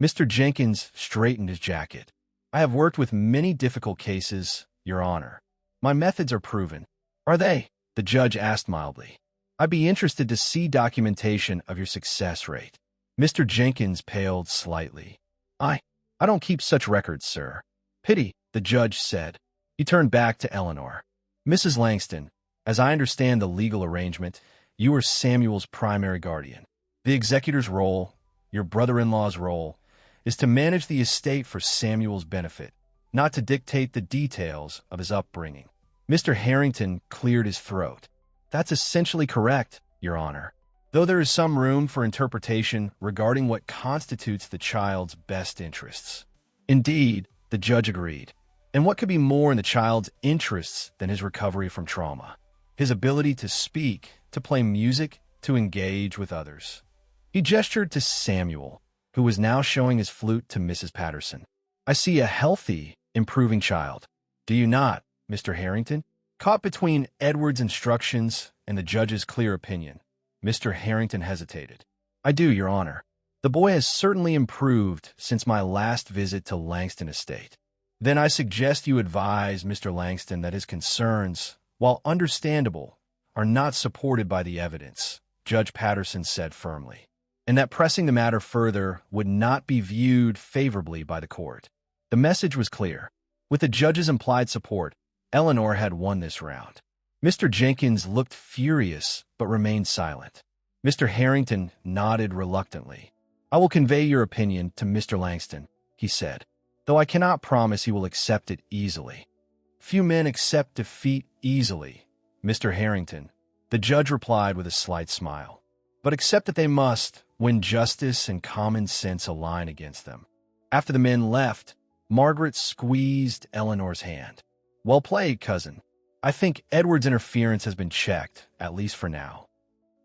Mr. Jenkins straightened his jacket. "I have worked with many difficult cases, Your Honor. My methods are proven." "Are they?" the judge asked mildly. "I'd be interested to see documentation of your success rate." Mr. Jenkins paled slightly. I don't keep such records, sir." "Pity," the judge said. He turned back to Eleanor. "Mrs. Langston, as I understand the legal arrangement, you are Samuel's primary guardian. The executor's role, your brother-in-law's role, is to manage the estate for Samuel's benefit, not to dictate the details of his upbringing." Mr. Harrington cleared his throat. "That's essentially correct, Your Honor, though there is some room for interpretation regarding what constitutes the child's best interests." "Indeed," the judge agreed. "And what could be more in the child's interests than his recovery from trauma? His ability to speak, to play music, to engage with others." He gestured to Samuel, who was now showing his flute to Mrs. Patterson. "I see a healthy, improving child. Do you not, Mr. Harrington?" Caught between Edward's instructions and the judge's clear opinion, Mr. Harrington hesitated. "I do, Your Honor. The boy has certainly improved since my last visit to Langston Estate." "Then I suggest you advise Mr. Langston that his concerns, while understandable, are not supported by the evidence," Judge Patterson said firmly, "and that pressing the matter further would not be viewed favorably by the court." The message was clear. With the judge's implied support, Eleanor had won this round. Mr. Jenkins looked furious but remained silent. Mr. Harrington nodded reluctantly. "I will convey your opinion to Mr. Langston," he said, "though I cannot promise he will accept it easily." Few men accept defeat easily, Mr. Harrington, the judge replied with a slight smile. But accept that they must when justice and common sense align against them. After the men left, Margaret squeezed Eleanor's hand. Well played, cousin. I think Edward's interference has been checked, at least for now.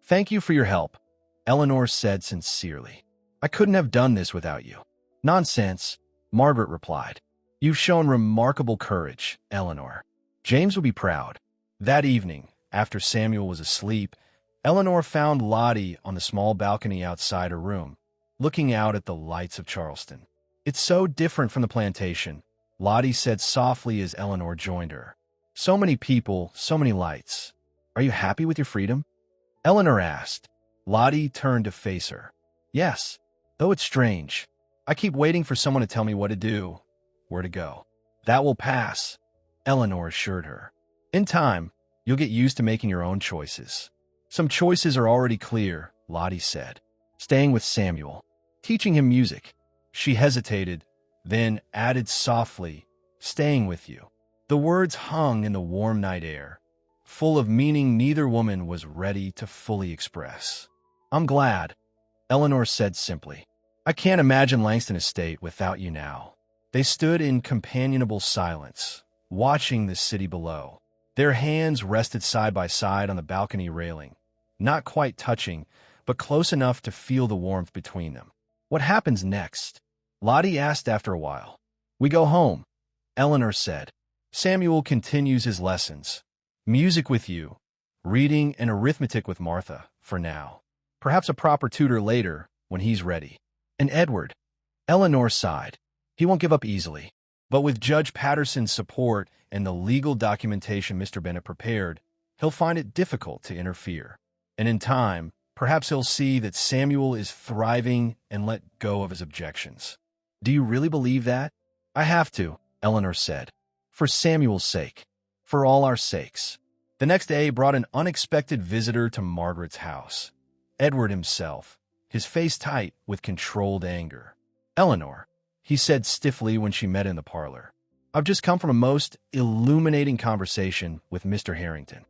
Thank you for your help, Eleanor said sincerely. I couldn't have done this without you. Nonsense, Margaret replied. You've shown remarkable courage, Eleanor. James will be proud. That evening, after Samuel was asleep, Eleanor found Lottie on the small balcony outside her room, looking out at the lights of Charleston. It's so different from the plantation, Lottie said softly as Eleanor joined her. So many people, so many lights. Are you happy with your freedom? Eleanor asked. Lottie turned to face her. Yes, though it's strange. I keep waiting for someone to tell me what to do, where to go. That will pass, Eleanor assured her. In time, you'll get used to making your own choices. Some choices are already clear, Lottie said. Staying with Samuel, teaching him music. She hesitated, then added softly, staying with you. The words hung in the warm night air, full of meaning neither woman was ready to fully express. I'm glad, Eleanor said simply. I can't imagine Langston Estate without you now. They stood in companionable silence, watching the city below. Their hands rested side by side on the balcony railing, not quite touching, but close enough to feel the warmth between them. What happens next? Lottie asked after a while. We go home, Eleanor said. Samuel continues his lessons. Music with you, reading and arithmetic with Martha, for now. Perhaps a proper tutor later, when he's ready. And Edward? Eleanor sighed. He won't give up easily. But with Judge Patterson's support and the legal documentation Mr. Bennett prepared, he'll find it difficult to interfere. And in time, perhaps he'll see that Samuel is thriving and let go of his objections. Do you really believe that? I have to, Eleanor said. For Samuel's sake. For all our sakes. The next day brought an unexpected visitor to Margaret's house. Edward himself, his face tight with controlled anger. Eleanor, he said stiffly when she met in the parlor. I've just come from a most illuminating conversation with Mr. Harrington.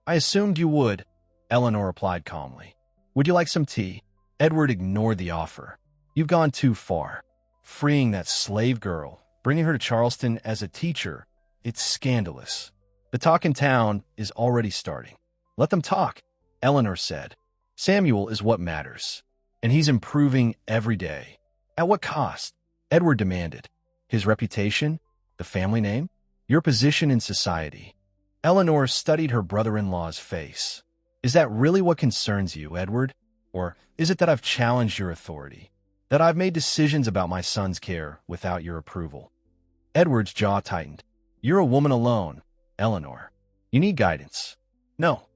I assumed you would, Eleanor replied calmly. Would you like some tea? Edward ignored the offer. You've gone too far. Freeing that slave girl, bringing her to Charleston as a teacher, it's scandalous. The talk in town is already starting. Let them talk, Eleanor said. Samuel is what matters, and he's improving every day. At what cost? Edward demanded. His reputation? The family name? Your position in society? Eleanor studied her brother-in-law's face. Is that really what concerns you, Edward? Or is it that I've challenged your authority? That I've made decisions about my son's care without your approval? Edward's jaw tightened. You're a woman alone, Eleanor. You need guidance. No,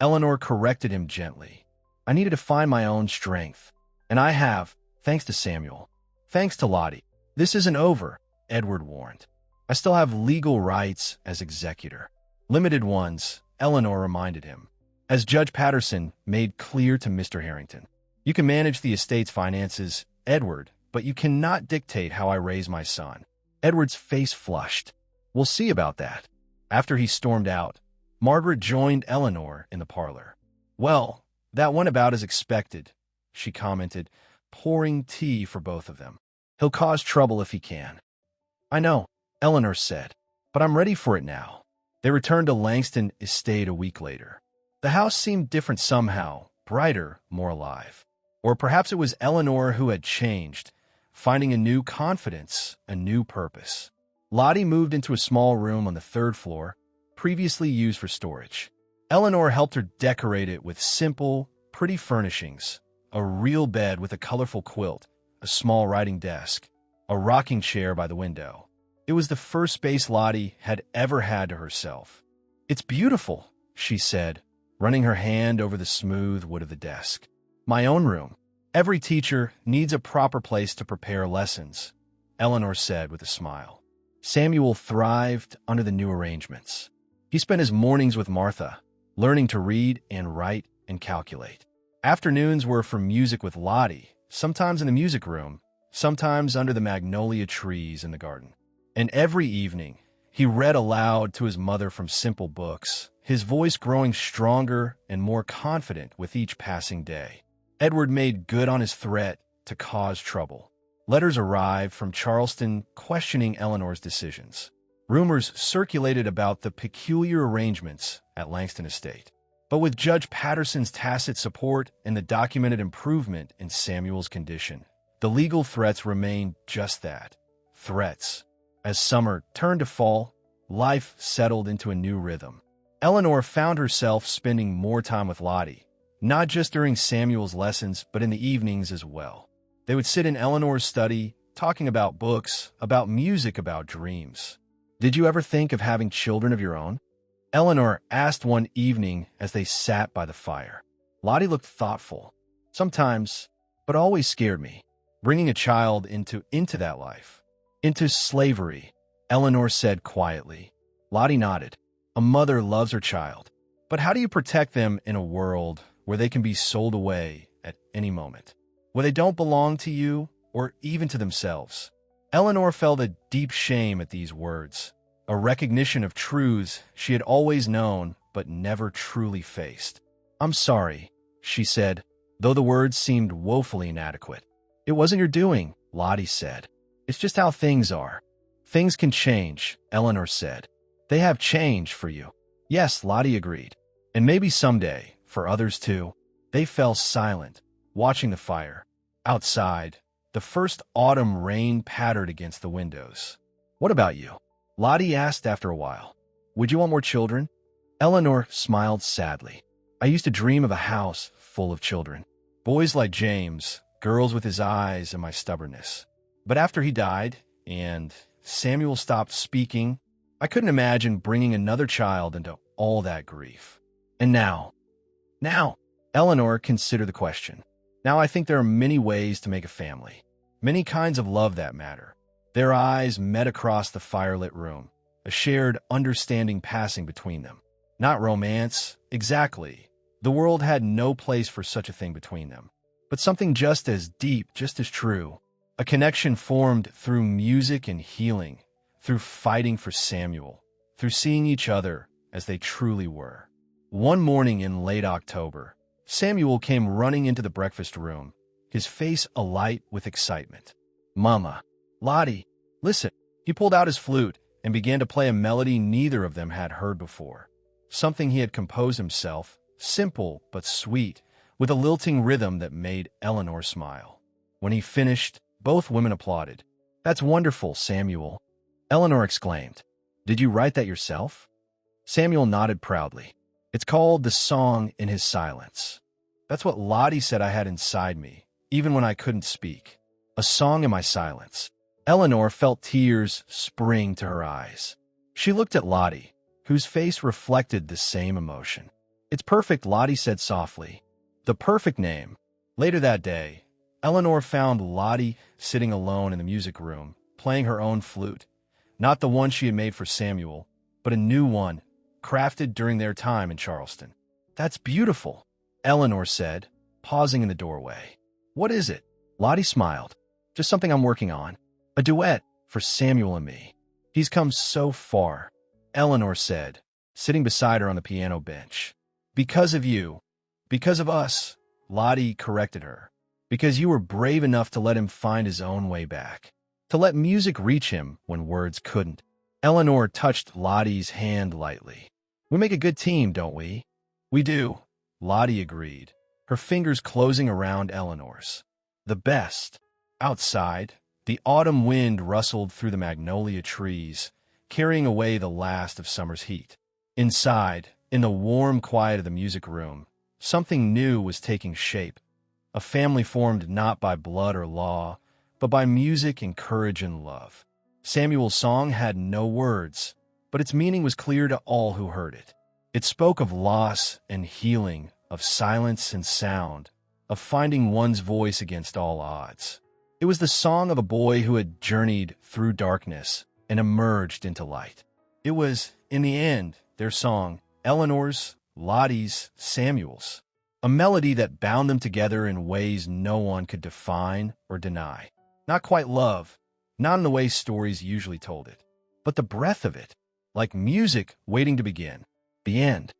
Eleanor corrected him gently. I needed to find my own strength. And I have, thanks to Samuel. Thanks to Lottie. This isn't over, Edward warned. I still have legal rights as executor. Limited ones, Eleanor reminded him. As Judge Patterson made clear to Mr. Harrington. You can manage the estate's finances, Edward, but you cannot dictate how I raise my son. Edward's face flushed. We'll see about that. After he stormed out, Margaret joined Eleanor in the parlor. Well, that went about as expected, she commented, pouring tea for both of them. He'll cause trouble if he can. I know, Eleanor said, but I'm ready for it now. They returned to Langston Estate a week later. The house seemed different somehow, brighter, more alive. Or perhaps it was Eleanor who had changed, finding a new confidence, a new purpose. Lottie moved into a small room on the third floor, previously used for storage. Eleanor helped her decorate it with simple, pretty furnishings, a real bed with a colorful quilt, a small writing desk, a rocking chair by the window. It was the first space Lottie had ever had to herself. It's beautiful, she said, running her hand over the smooth wood of the desk. My own room. Every teacher needs a proper place to prepare lessons, Eleanor said with a smile. Samuel thrived under the new arrangements. He spent his mornings with Martha, learning to read and write and calculate. Afternoons were for music with Lottie, sometimes in the music room, sometimes under the magnolia trees in the garden. And every evening, He read aloud to his mother from simple books, his voice growing stronger and more confident with each passing day. Edward made good on his threat to cause trouble. Letters arrived from Charleston questioning Eleanor's decisions. Rumors circulated about the peculiar arrangements at Langston Estate. But with Judge Patterson's tacit support and the documented improvement in Samuel's condition, the legal threats remained just that, threats. As summer turned to fall, life settled into a new rhythm. Eleanor found herself spending more time with Lottie, not just during Samuel's lessons, but in the evenings as well. They would sit in Eleanor's study, talking about books, about music, about dreams. "Did you ever think of having children of your own?" Eleanor asked one evening as they sat by the fire. Lottie looked thoughtful. "Sometimes, but always scared me. Bringing a child into that life. Into slavery," Eleanor said quietly. Lottie nodded. "A mother loves her child. But how do you protect them in a world where they can be sold away at any moment? Where they don't belong to you or even to themselves?" Eleanor felt a deep shame at these words, a recognition of truths she had always known but never truly faced. "I'm sorry," she said, though the words seemed woefully inadequate. "It wasn't your doing," Lottie said. "It's just how things are." "Things can change," Eleanor said. "They have changed for you." "Yes," Lottie agreed. "And maybe someday, for others too." They fell silent, watching the fire. Outside, the first autumn rain pattered against the windows. "What about you?" Lottie asked after a while. "Would you want more children?" Eleanor smiled sadly. "I used to dream of a house full of children. Boys like James, girls with his eyes and my stubbornness. But after he died, and Samuel stopped speaking, I couldn't imagine bringing another child into all that grief. And now, Eleanor considered the question. Now I think there are many ways to make a family. Many kinds of love that matter." Their eyes met across the firelit room, a shared understanding passing between them. Not romance, exactly. The world had no place for such a thing between them. But something just as deep, just as true. A connection formed through music and healing, through fighting for Samuel, through seeing each other as they truly were. One morning in late October, Samuel came running into the breakfast room, his face alight with excitement. "Mama, Lottie, listen." He pulled out his flute and began to play a melody neither of them had heard before. Something he had composed himself, simple but sweet, with a lilting rhythm that made Eleanor smile. When he finished, both women applauded. "That's wonderful, Samuel," Eleanor exclaimed. "Did you write that yourself?" Samuel nodded proudly. "It's called The Song in His Silence. That's what Lottie said I had inside me, even when I couldn't speak. A song in my silence." Eleanor felt tears spring to her eyes. She looked at Lottie, whose face reflected the same emotion. "It's perfect," Lottie said softly. "The perfect name." Later that day, Eleanor found Lottie sitting alone in the music room, playing her own flute. Not the one she had made for Samuel, but a new one, crafted during their time in Charleston. "That's beautiful," Eleanor said, pausing in the doorway. "What is it?" Lottie smiled. "Just something I'm working on. A duet for Samuel and me. He's come so far," Eleanor said, sitting beside her on the piano bench. "Because of you. Because of us," Lottie corrected her. "Because you were brave enough to let him find his own way back. To let music reach him when words couldn't." Eleanor touched Lottie's hand lightly. "We make a good team, don't we?" "We do," Lottie agreed, her fingers closing around Eleanor's. "The best." Outside, the autumn wind rustled through the magnolia trees, carrying away the last of summer's heat. Inside, in the warm quiet of the music room, something new was taking shape. A family formed not by blood or law, but by music and courage and love. Samuel's song had no words, but its meaning was clear to all who heard it. It spoke of loss and healing, of silence and sound, of finding one's voice against all odds. It was the song of a boy who had journeyed through darkness and emerged into light. It was, in the end, their song, Eleanor's, Lottie's, Samuel's, a melody that bound them together in ways no one could define or deny. Not quite love, not in the way stories usually told it, but the breath of it, like music waiting to begin. The end.